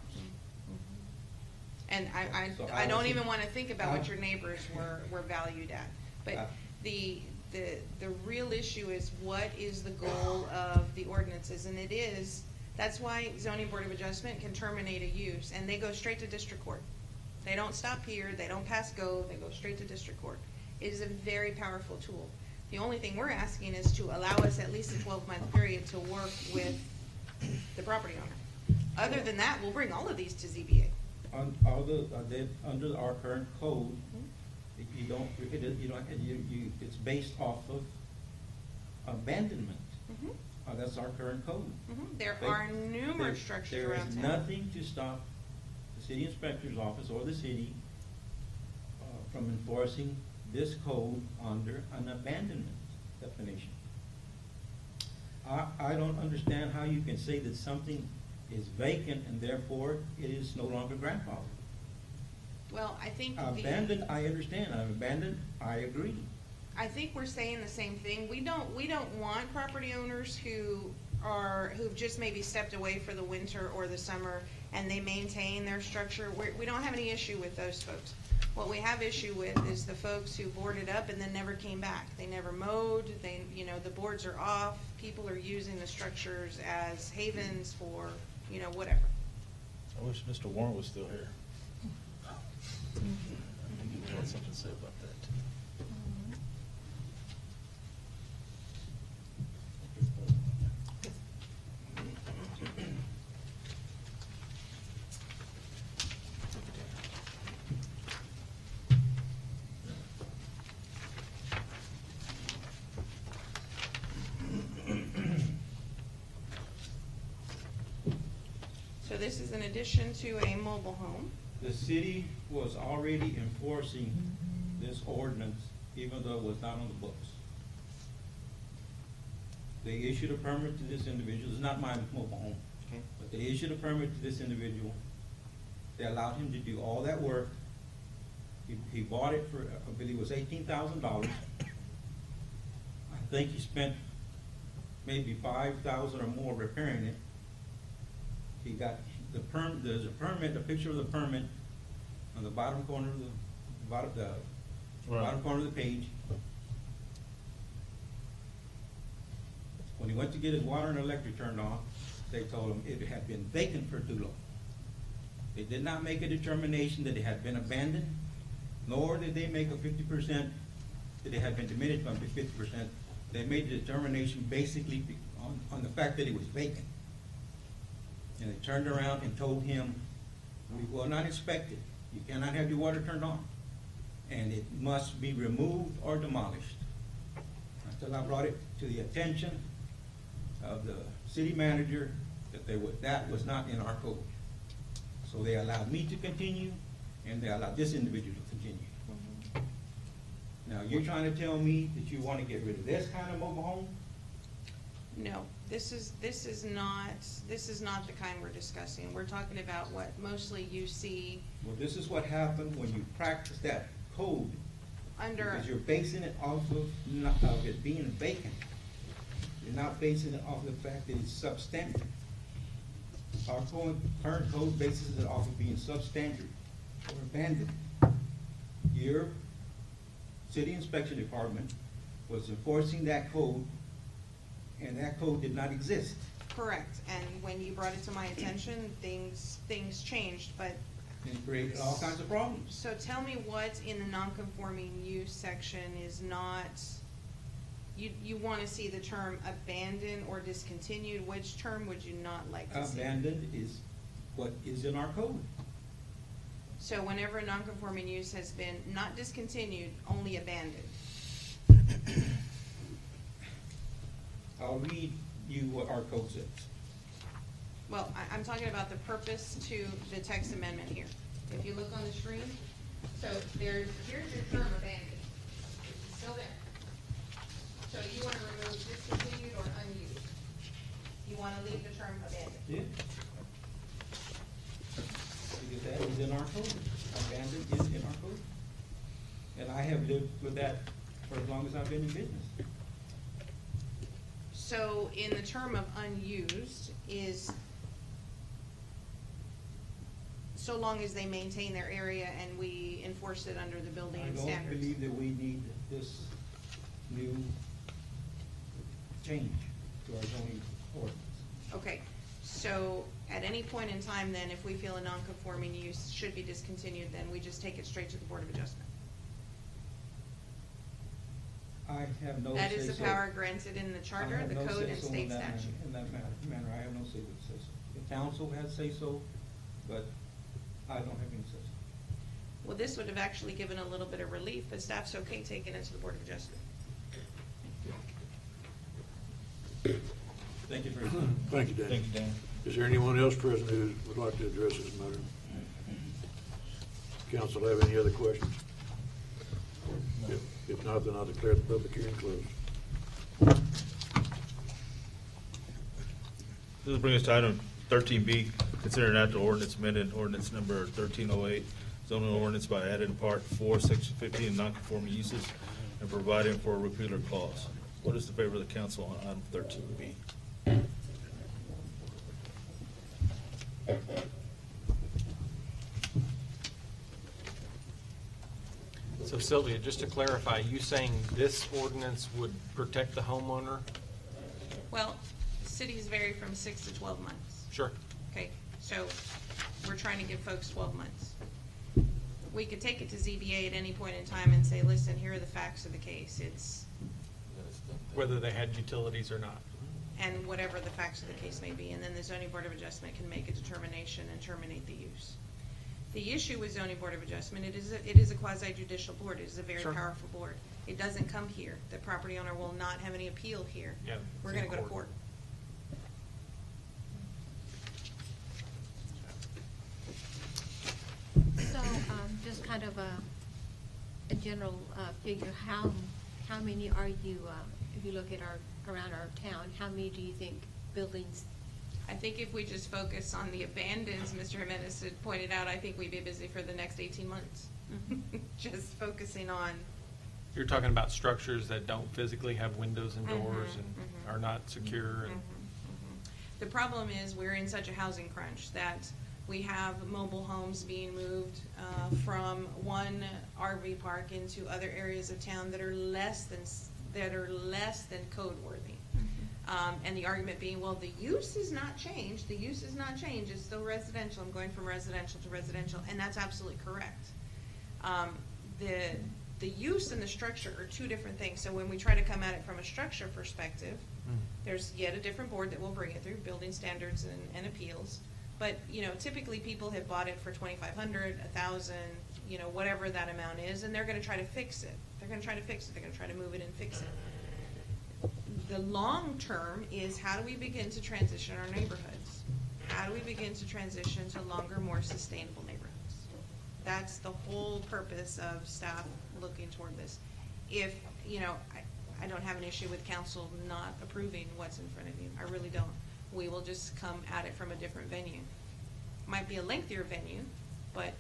And I don't even want to think about what your neighbors were valued at. But the real issue is, what is the goal of the ordinances? And it is, that's why Zoning Board of Adjustment can terminate a use, and they go straight to district court. They don't stop here, they don't pass go, they go straight to district court. It is a very powerful tool. The only thing we're asking is to allow us at least a 12-month period to work with the property owner. Other than that, we'll bring all of these to ZBA. Under our current code, it's based off of abandonment. That's our current code. There are numerous structures around town. There is nothing to stop the city inspector's office or the city from enforcing this code under an abandonment definition. I don't understand how you can say that something is vacant and therefore it is no longer grandfathered. Well, I think abandoned, I understand. Abandoned, I agree. I think we're saying the same thing. We don't want property owners who've just maybe stepped away for the winter or the summer and they maintain their structure. We don't have any issue with those folks. What we have issue with is the folks who boarded up and then never came back. They never mowed. The boards are off. People are using the structures as havens for, whatever. I wish Mr. Warren was still here. He had something to say about that. So this is in addition to a mobile home. The city was already enforcing this ordinance even though it was not on the books. They issued a permit to this individual. It's not my mobile home. Okay. But they issued a permit to this individual. They allowed him to do all that work. He bought it for, I believe it was $18,000. I think he spent maybe $5,000 or more repairing it. He got the permit. There's a permit, a picture of the permit on the bottom corner of the bottom corner of the page. When he went to get his water and electric turned on, they told him it had been vacant for too long. They did not make a determination that it had been abandoned, nor did they make a 50% that it had been diminished by 50%. They made the determination basically on the fact that it was vacant. And they turned around and told him, we will not inspect it. You cannot have your water turned on. And it must be removed or demolished. Until I brought it to the attention of the city manager that was not in our code. So they allowed me to continue, and they allowed this individual to continue. Now, you're trying to tell me that you want to get rid of this kind of mobile home? No, this is not the kind we're discussing. We're talking about what mostly you see Well, this is what happened when you practice that code. under. Because you're basing it off of it being vacant. You're not basing it off of the fact that it's substandard. Our current code bases it off of being substandard or abandoned. Your city inspection department was enforcing that code, and that code did not exist. Correct, and when you brought it to my attention, things changed, but. And it created all kinds of problems. So tell me what in the non-conforming use section is not, you want to see the term abandoned or discontinued? Which term would you not like to see? Abandoned is what is in our code. So whenever a non-conforming use has been not discontinued, only abandoned. I'll read you what our code says. Well, I'm talking about the purpose to the text amendment here. If you look on the screen, so here's your term abandoned. It's still there. So you want to remove discontinued or unused? You want to leave the term abandoned? Yeah. Because that is in our code. Abandoned is in our code. And I have lived with that for as long as I've been in business. So in the term of unused is so long as they maintain their area and we enforce it under the building standards. I don't believe that we need this new change to our zoning ordinance. Okay, so at any point in time then, if we feel a non-conforming use should be discontinued, then we just take it straight to the Board of Adjustment. I have no say-so. That is the power granted in the charter, the code, and state statute. In that manner, I have no say-so. The council has say-so, but I don't have any say-so. Well, this would have actually given a little bit of relief, but staff's okay taking it to the Board of Adjustment. Thank you very much. Thank you, Dan. Thank you, Dan. Is there anyone else present who would like to address this matter? Council have any other questions? If not, then I'll declare the public hearing closed. This will bring us to item 13B, consider an act of ordinance amended ordinance number 1308, zoning ordinance by adding part 4, section 15, non-conforming uses, and providing for a repealer clause. What is the favor of the council on item 13B? So Sylvia, just to clarify, you saying this ordinance would protect the homeowner? Well, cities vary from 6 to 12 months. Sure. Okay, so we're trying to give folks 12 months. We could take it to ZBA at any point in time and say, listen, here are the facts of the case. It's, Whether they had utilities or not. and whatever the facts of the case may be, and then the zoning board of adjustment can make a determination and terminate the use. The issue with zoning board of adjustment, it is a quasi judicial board. It is a very Sure. powerful board. It doesn't come here. The property owner will not have any appeal here. Yeah, We're it's gonna in go to court. court. So, just kind of a general figure, how many are you, if you look at around our town, how many do you think buildings? I think if we just focus on the abandons, Mr. Jimenez had pointed out, I think we'd be busy for the next 18 months. Just focusing on, You're talking about structures that don't physically have windows and doors and are not secure and. the problem is we're in such a housing crunch that we have mobile homes being moved from one RV park into other areas of town that are less than code worthy. And the argument being, well, the use is not changed. The use is not changed. It's still residential. I'm going from residential to residential, and that's absolutely correct. The use and the structure are two different things. So when we try to come at it from a structure perspective, there's yet a different board that will bring it through, building standards and appeals. But, typically people have bought it for 2,500, 1,000, whatever that amount is, and they're gonna try to fix it. They're gonna try to fix it, they're gonna try to move it and fix it. The long term is, how do we begin to transition our neighborhoods? How do we begin to transition to longer, more sustainable neighborhoods? That's the whole purpose of staff looking toward this. If, I don't have an issue with council not approving what's in front of you. I really don't. We will just come at it from a different venue. Might be a lengthier venue, but.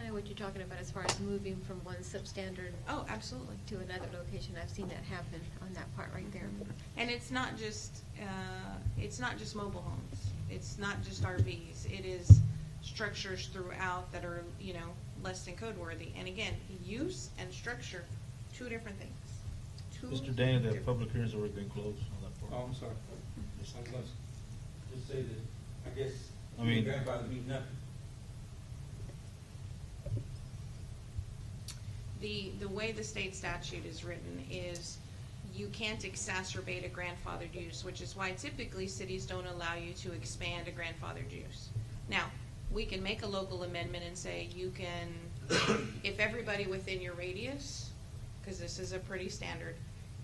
I know what you're talking about as far as moving from one substandard. Oh, absolutely. To another location. I've seen that happen on that part right there. And it's not just mobile homes. It's not just RVs. It is structures throughout that are, less than code worthy. And again, use and structure, two different things. Mr. Dana, the public hearing's already been closed on that part. Oh, I'm sorry. Just say that, I guess, I mean- grandfather means nothing. The way the state statute is written is you can't exacerbate a grandfathered use, which is why typically cities don't allow you to expand a grandfathered use. Now, we can make a local amendment and say you can, if everybody within your radius, because this is a pretty standard,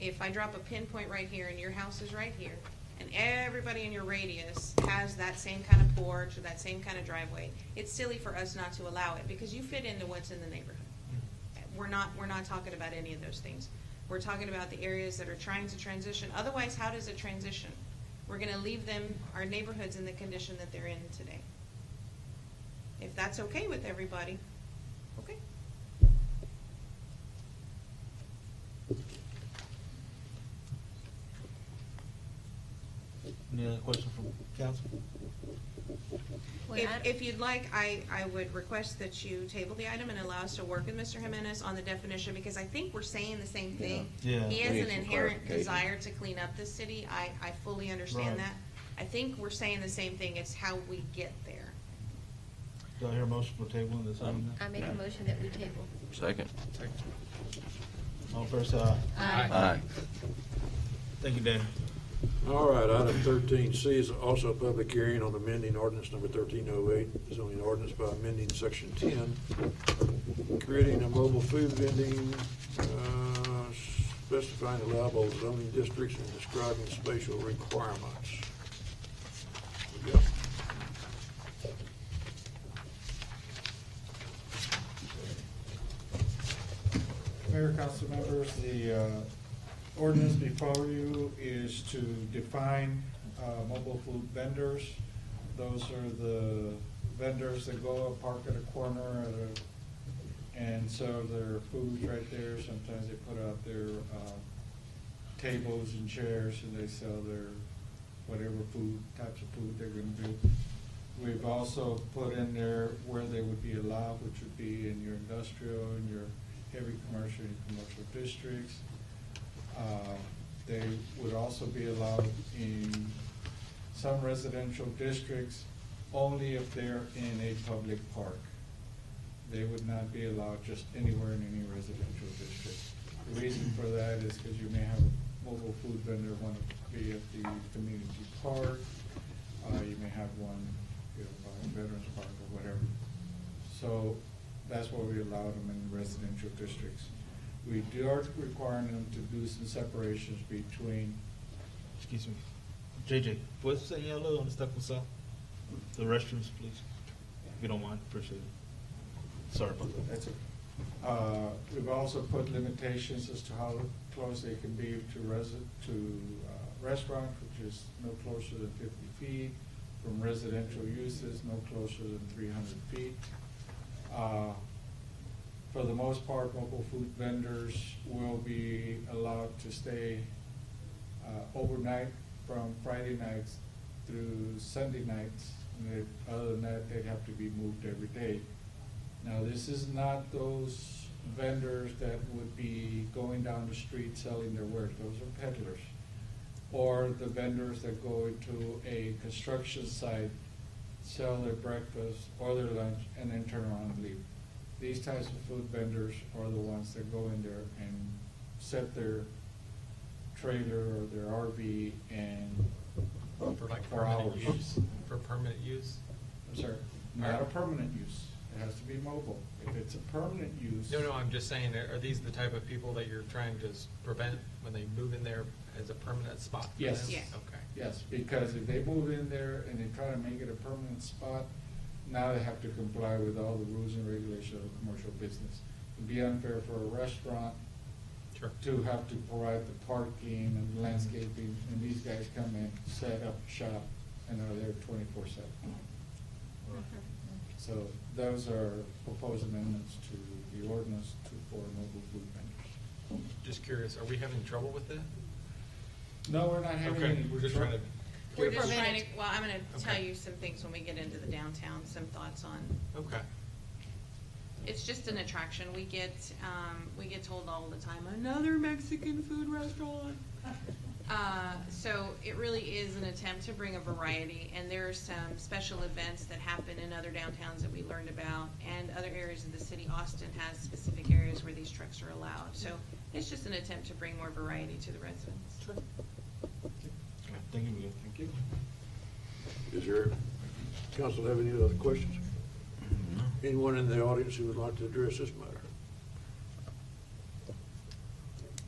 if I drop a pinpoint right here and your house is right here, and everybody in your radius has that same kind of porch or that same kind of driveway, it's silly for us not to allow it because you fit into what's in the neighborhood. We're not talking about any of those things. We're talking about the areas that are trying to transition. Otherwise, how does it transition? We're gonna leave them, our neighborhoods, in the condition that they're in today. If that's okay with everybody, okay. Any other question from council? If you'd like, I would request that you table the item and allow us to work with Mr. Jimenez on the definition, because I think we're saying the same thing. Yeah. He We has need an some inherent clarification. desire to clean up the city. I fully understand Right. that. I think we're saying the same thing. It's how we get there. Do I hear a motion for tabling this item? I make a motion that we table. Second. All fair side? Aye. Aye. Thank you, Dan. All right, item 13C is also a public hearing on amending ordinance number 1308, zoning ordinance by amending section 10, creating a mobile food vending, specifying allowable zoning districts and describing spatial requirements. Yep. Mayor, council members, the ordinance before you is to define mobile food vendors. Those are the vendors that go park at a corner and sell their food right there. Sometimes they put out their tables and chairs and they sell their whatever types of food they're gonna do. We've also put in there where they would be allowed, which would be in your industrial and your heavy commercial and commercial districts. They would also be allowed in some residential districts only if they're in a public park. They would not be allowed just anywhere in any residential district. The reason for that is because you may have a mobile food vendor want to be at the community park. You may have one, by Veterans Park or whatever. So that's why we allow them in residential districts. We are requiring them to do some separations between. Excuse me. JJ, what's in yellow on the stuff with South? The restrooms, please. If you don't mind, appreciate it. Sorry about that. That's it. We've also put limitations as to how close they can be to restaurant, which is no closer than 50 feet. From residential uses, no closer than 300 feet. For the most part, mobile food vendors will be allowed to stay overnight from Friday nights through Sunday nights. And other than that, they'd have to be moved every day. Now, this is not those vendors that would be going down the street selling their wares. Those are peddlers. Or the vendors that go into a construction site, sell their breakfast or their lunch, and then turn around and leave. These types of food vendors are the ones that go in there and set their trailer or their RV and For like For permanent hours. use? For permanent use? I'm sorry, not a permanent use. It has to be mobile. If it's a permanent use. No, I'm just saying, are these the type of people that you're trying to prevent when they move in there as a permanent spot? for Yes. them? Yes. Okay. Yes, because if they move in there and they try to make it a permanent spot, now they have to comply with all the rules and regulations of commercial business. It'd be unfair for a restaurant to have to provide the parking and landscaping, and these guys come in, set up shop, and are there 24/7. So those are proposed amendments to the ordinance for mobile food vendors. Just curious, are we having trouble with that? No, we're not having Okay, any. we're just trying to. We're get just this- trying to, well, I'm gonna tell Okay. you some things when we get into the downtown, some thoughts on. Okay. It's just an attraction. We get told all the time, another Mexican food restaurant. So it really is an attempt to bring a variety, and there are some special events that happen in other downtowns that we learned about, and other areas of the city. Austin has specific areas where these trucks are allowed. So it's just an attempt to bring more variety to the residents. Sure. Thank you. Thank you. Is there, council have any other questions? Anyone in the audience who would like to address this matter?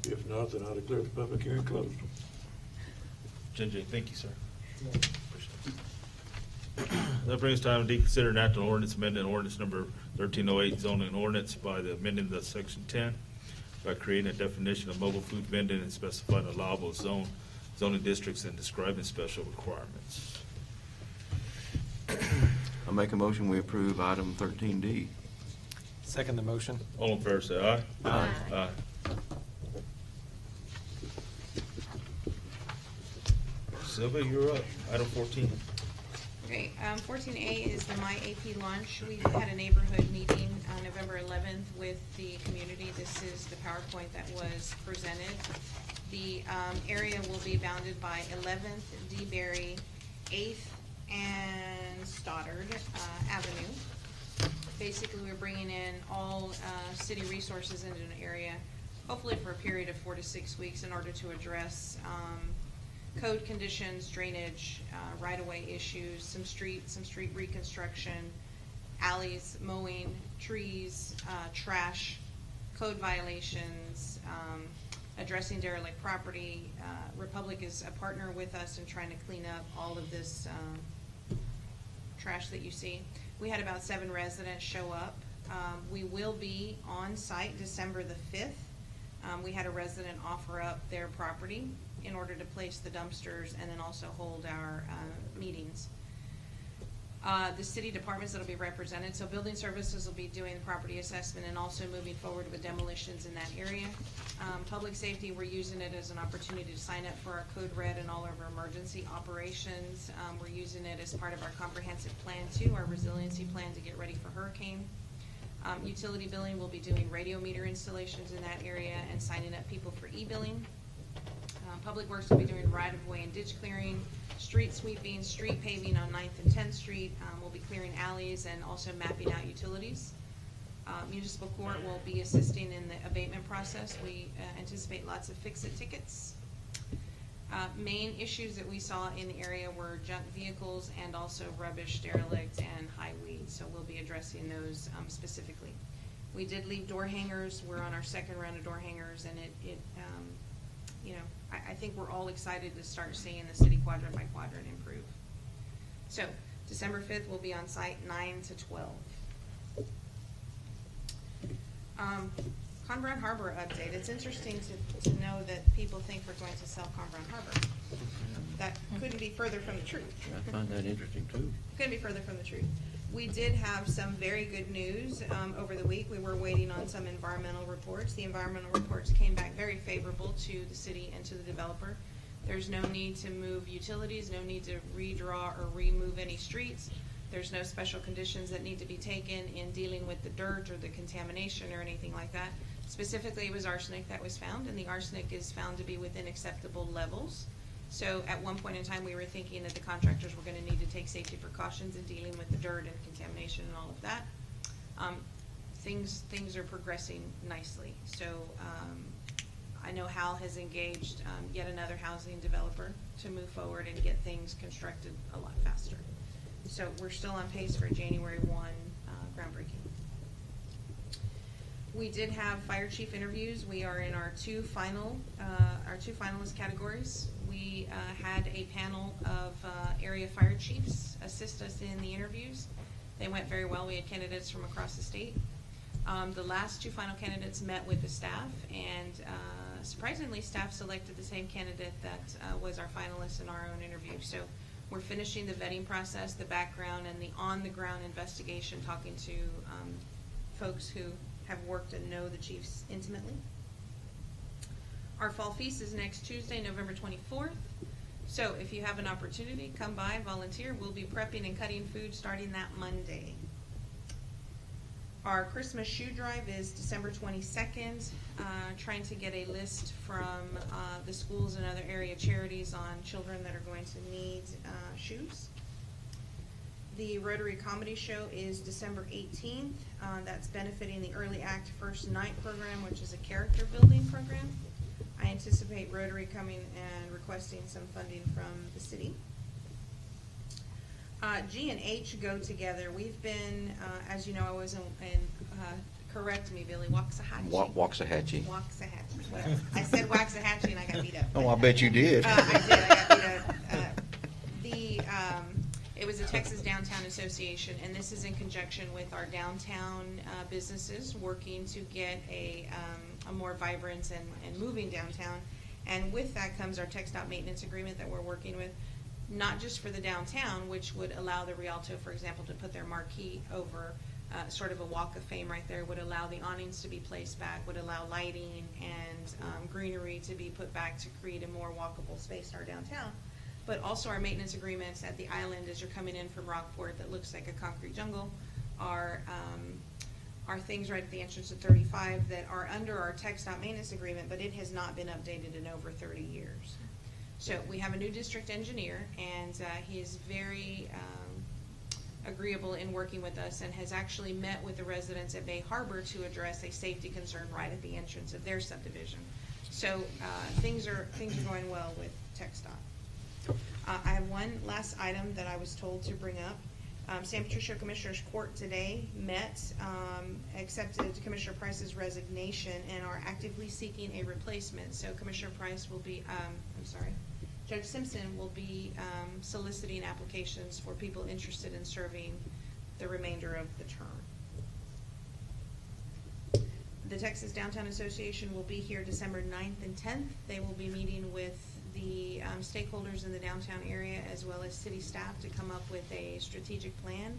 If not, then I declare the public hearing closed. JJ, thank you, sir. That brings time to consider an act on ordinance amending ordinance number 1308 zoning ordinance by the amending the section 10 by creating a definition of mobile food vending and specifying allowable zoning districts and describing special requirements. I make a motion, we approve item 13D. Second the motion. All in favor, say aye. Aye. Aye. Sylvia, you're up. Item 14. Okay, 14A is the My AP Lunch. We had a neighborhood meeting on November 11th with the community. This is the PowerPoint that was presented. The area will be bounded by 11th, DeBerry, 8th, and Stoddard Avenue. Basically, we're bringing in all city resources into an area, hopefully for a period of 4 to 6 weeks, in order to address code conditions, drainage, right-of-way issues, some street reconstruction, alleys, mowing, trees, trash, code violations, addressing derelict property. Republic is a partner with us in trying to clean up all of this trash that you see. We had about 7 residents show up. We will be on site December the 5th. We had a resident offer up their property in order to place the dumpsters and then also hold our meetings. The city departments that'll be represented, so building services will be doing the property assessment and also moving forward with demolitions in that area. Public safety, we're using it as an opportunity to sign up for our code red and all of our emergency operations. We're using it as part of our comprehensive plan too, our resiliency plan to get ready for hurricane. Utility billing, we'll be doing radio meter installations in that area and signing up people for e-billing. Public Works will be doing right-of-way and ditch clearing, street sweeping, street paving on 9th and 10th Street. We'll be clearing alleys and also mapping out utilities. Municipal Court will be assisting in the abatement process. We anticipate lots of fix-it tickets. Main issues that we saw in the area were junk vehicles and also rubbish, derelict, and high weeds, so we'll be addressing those specifically. We did leave door hangers. We're on our second round of door hangers, and I think we're all excited to start seeing the city quadrant by quadrant improve. So, December 5th, we'll be on site 9 to 12. Con Brown Harbor update. It's interesting to know that people think we're going to sell Con Brown Harbor. That couldn't be further from the truth. I find that interesting too. Couldn't be further from the truth. We did have some very good news over the week. We were waiting on some environmental reports. The environmental reports came back very favorable to the city and to the developer. There's no need to move utilities, no need to redraw or remove any streets. There's no special conditions that need to be taken in dealing with the dirt or the contamination or anything like that. Specifically, it was arsenic that was found, and the arsenic is found to be within acceptable levels. So at one point in time, we were thinking that the contractors were going to need to take safety precautions in dealing with the dirt and contamination and all of that. Things are progressing nicely. So I know Hal has engaged yet another housing developer to move forward and get things constructed a lot faster. So we're still on pace for January 1 groundbreaking. We did have fire chief interviews. We are in our two finalist categories. We had a panel of area fire chiefs assist us in the interviews. They went very well. We had candidates from across the state. The last two final candidates met with the staff, and surprisingly, staff selected the same candidate that was our finalist in our own interview. So we're finishing the vetting process, the background, and the on-the-ground investigation, talking to folks who have worked and know the chiefs intimately. Our fall feast is next Tuesday, November 24th. So if you have an opportunity, come by and volunteer. We'll be prepping and cutting food starting that Monday. Our Christmas shoe drive is December 22nd, trying to get a list from the schools and other area charities on children that are going to need shoes. The Rotary Comedy Show is December 18th. That's benefiting the Early Act First Night program, which is a character building program. I anticipate Rotary coming and requesting some funding from the city. G and H go together. We've been, as you know, I was in correct me, Billy, Waxahachie. Waxahachie. Waxahachie. Well, I said Waxahachie and I got beat up. Oh, I bet you did. I got beat up. It was the Texas Downtown Association, and this is in conjunction with our downtown businesses working to get a more vibrant and moving downtown. And with that comes our TxDOT maintenance agreement that we're working with, not just for the downtown, which would allow the Rialto, for example, to put their marquee over sort of a walk of fame right there, would allow the awnings to be placed back, would allow lighting and greenery to be put back to create a more walkable space in our downtown. But also our maintenance agreements at the island as you're coming in from Rockport that looks like a concrete jungle are things right at the entrance of 35 that are under our TxDOT maintenance agreement, but it has not been updated in over 30 years. So we have a new district engineer, and he is very agreeable in working with us and has actually met with the residents at Bay Harbor to address a safety concern right at the entrance of their subdivision. So things are going well with TxDOT. I have one last item that I was told to bring up. San Patricio Commissioners Court today met, accepted Commissioner Price's resignation, and are actively seeking a replacement. So Commissioner Price will be, Judge Simpson will be soliciting applications for people interested in serving the remainder of the term. The Texas Downtown Association will be here December 9th and 10th. They will be meeting with the stakeholders in the downtown area as well as city staff to come up with a strategic plan,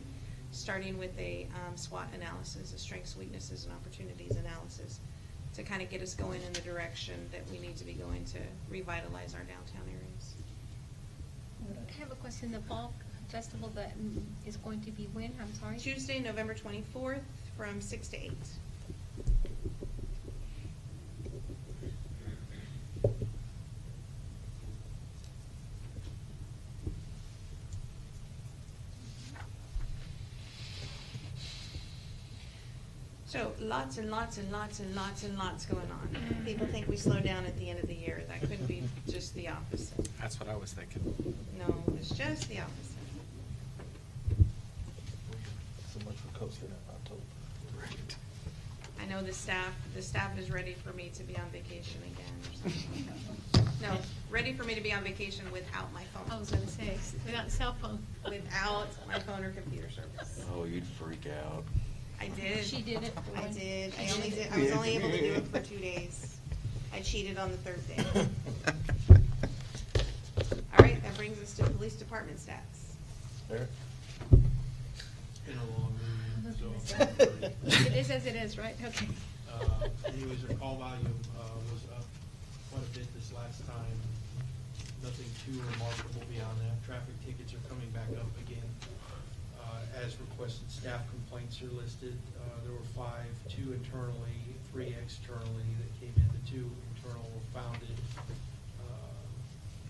starting with a SWOT analysis, a strengths, weaknesses, and opportunities analysis, to kind of get us going in the direction that we need to be going to revitalize our downtown areas. I have a question. The fall festival that is going to be when? I'm sorry? Tuesday, November 24th from 6 to 8. So lots and lots and lots and lots and lots going on. People think we slow down at the end of the year. That could be just the opposite. That's what I was thinking. No, it's just the opposite. So much for coasting in October. Right. I know the staff is ready for me to be on vacation again or something like that. No, ready for me to be on vacation without my phone. I was going to say, without cell phone. Without my phone or computer service. Oh, you'd freak out. I did. She did it. I did. I was only able to do it for 2 days. I cheated on the third day. All right, that brings us to police department stats. Eric? Been a long meeting, so. It is as it is, right? Okay. Anyways, our call volume was up quite a bit this last time. Nothing too remarkable beyond that. Traffic tickets are coming back up again. As requested, staff complaints are listed. There were 5, 2 internally, 3 externally that came in. The 2 internal were founded.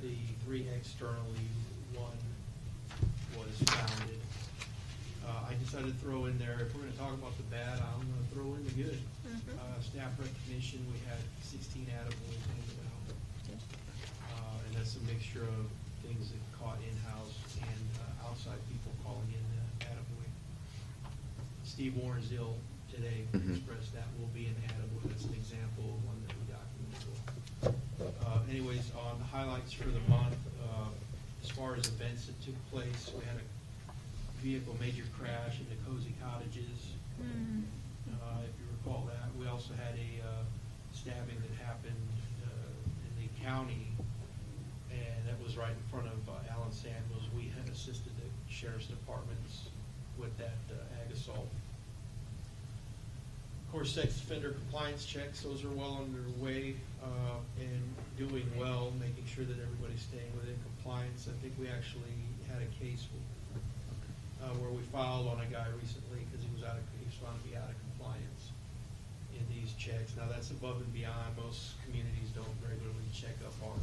The 3 externally, 1 was founded. I decided to throw in there, if we're gonna talk about the bad, I'm gonna throw in the good. Staff recognition, we had 16 attaboys handed out. And that's a mixture of things that caught in-house and outside people calling in attaboy. Steve Warren's ill today, expressed that will be an attaboy. That's an example of one that we documented. Anyways, on the highlights for the month, as far as events that took place, we had a vehicle major crash in the Cozy Cottages. If you recall that. We also had a stabbing that happened in the county, and that was right in front of Alan Samuels. We had assisted the sheriff's departments with that ag assault. Of course, sex offender compliance checks, those are well underway and doing well, making sure that everybody's staying within compliance. I think we actually had a case where we filed on a guy recently because he was found to be out of compliance in these checks. Now, that's above and beyond. Most communities don't regularly check up on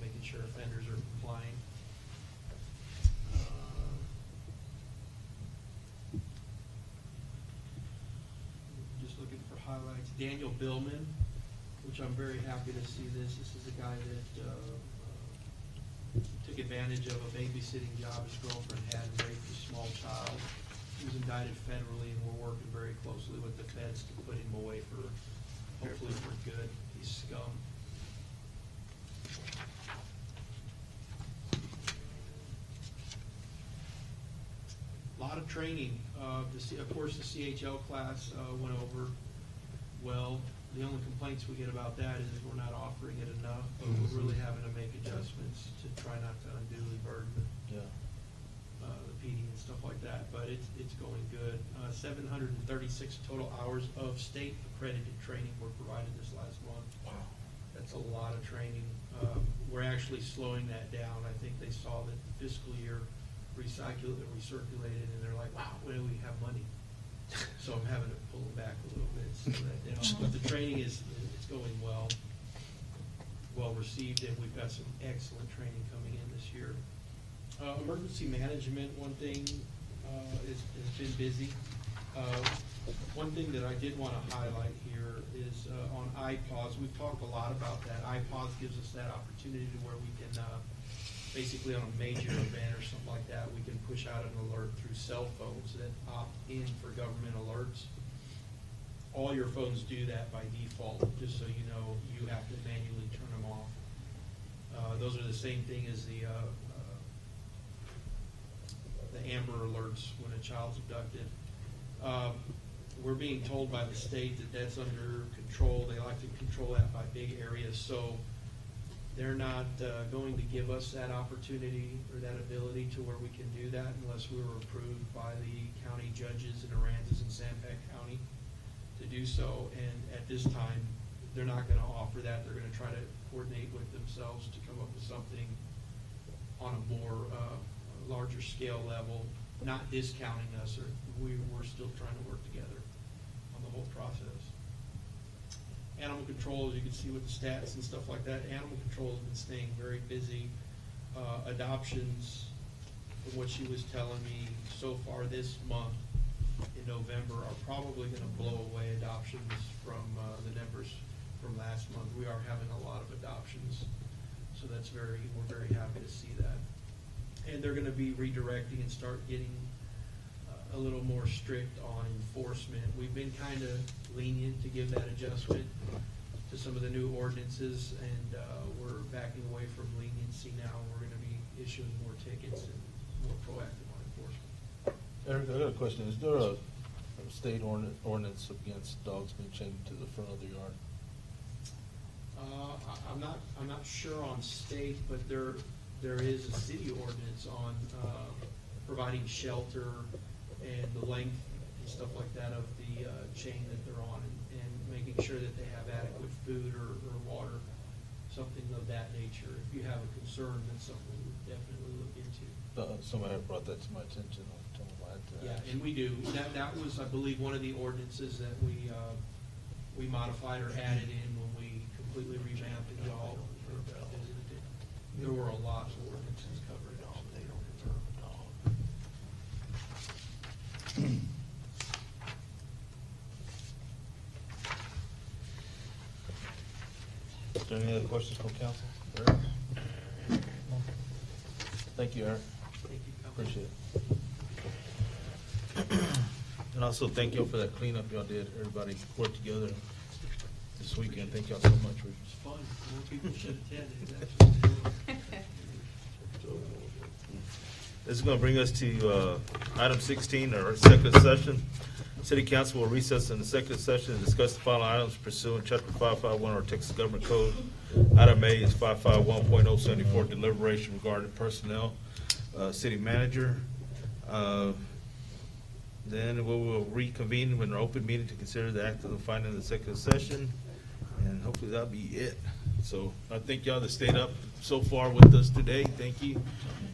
making sure offenders are complying. Just looking for highlights. Daniel Billman, which I'm very happy to see this. This is a guy that took advantage of a babysitting job his girlfriend had and raped a small child. He was indicted federally, and we're working very closely with the feds to put him away for, hopefully for good. He's scum. A lot of training. Of course, the CHL class went over well. The only complaints we get about that is we're not offering it enough, but we're really having to make adjustments to try not to unduly burden the PD and stuff like that. But it's going good. 736 total hours of state accredited training were provided this last month. Wow, that's a lot of training. We're actually slowing that down. I think they saw that the fiscal year recirculated, and they're like, wow, well, we have money. So I'm having to pull them back a little bit. So that, but the training it's going well received, and we've got some excellent training coming in this year. Emergency management, one thing has been busy. One thing that I did want to highlight here is on iPause. We've talked a lot about that. iPause gives us that opportunity to where we can basically on a major event or something like that, we can push out an alert through cell phones that opt in for government alerts. All your phones do that by default, just so you know you have to manually turn them off. Those are the same thing as the Amber alerts when a child's abducted. We're being told by the state that that's under control. They like to control that by big areas, so they're not going to give us that opportunity or that ability to where we can do that unless we were approved by the county judges in Aransas and Sanpete County to do so. And at this time, they're not going to offer that. They're going to try to coordinate with themselves to come up with something on a more larger scale level, not discounting us. Or we're still trying to work together on the whole process. Animal control, as you can see with the stats and stuff like that, animal control has been staying very busy. Adoptions, from what she was telling me, so far this month in November are probably going to blow away adoptions from the numbers from last month. We are having a lot of adoptions, so we're very happy to see that. And they're going to be redirecting and start getting a little more strict on enforcement. We've been kind of lenient to give that adjustment to some of the new ordinances, and we're backing away from leniency now. We're going to be issuing more tickets and more proactive on enforcement. Eric, I got a question. Is there a state ordinance against dogs being chained to the front of the yard? I'm not sure on state, but there is a city ordinance on providing shelter and the length and stuff like that of the chain that they're on, and making sure that they have adequate food or water, something of that nature. If you have a concern, that's something we would definitely look into. Somebody had brought that to my attention. I told them I had to ask. Yeah, and we do. That was, I believe, one of the ordinances that we modified or added in when we completely revamped the dog. There were a lot of ordinances covered. Is there any other questions from council? Eric? Thank you, Eric. Appreciate it. And also, thank y'all for that cleanup y'all did. Everybody worked together this weekend. Thank y'all so much, Richard. It's fun, more people should attend it. This is going to bring us to item 16, our executive session. City Council will recess in the executive session and discuss the following items pursuant to Chapter 551 of our Texas Government Code. Item A is 551.074, deliberation regarding personnel, city manager. Then we will reconvene in an open meeting to consider the act of the finding of the executive session, and hopefully that'll be it. So I thank y'all that stayed up so far with us today. Thank you.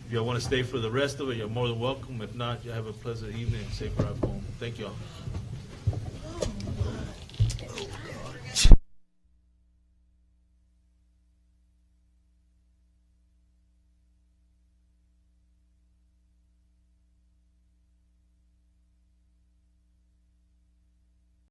If y'all want to stay for the rest of it, you're more than welcome. If not, you have a pleasant evening and safe drive home. Thank y'all.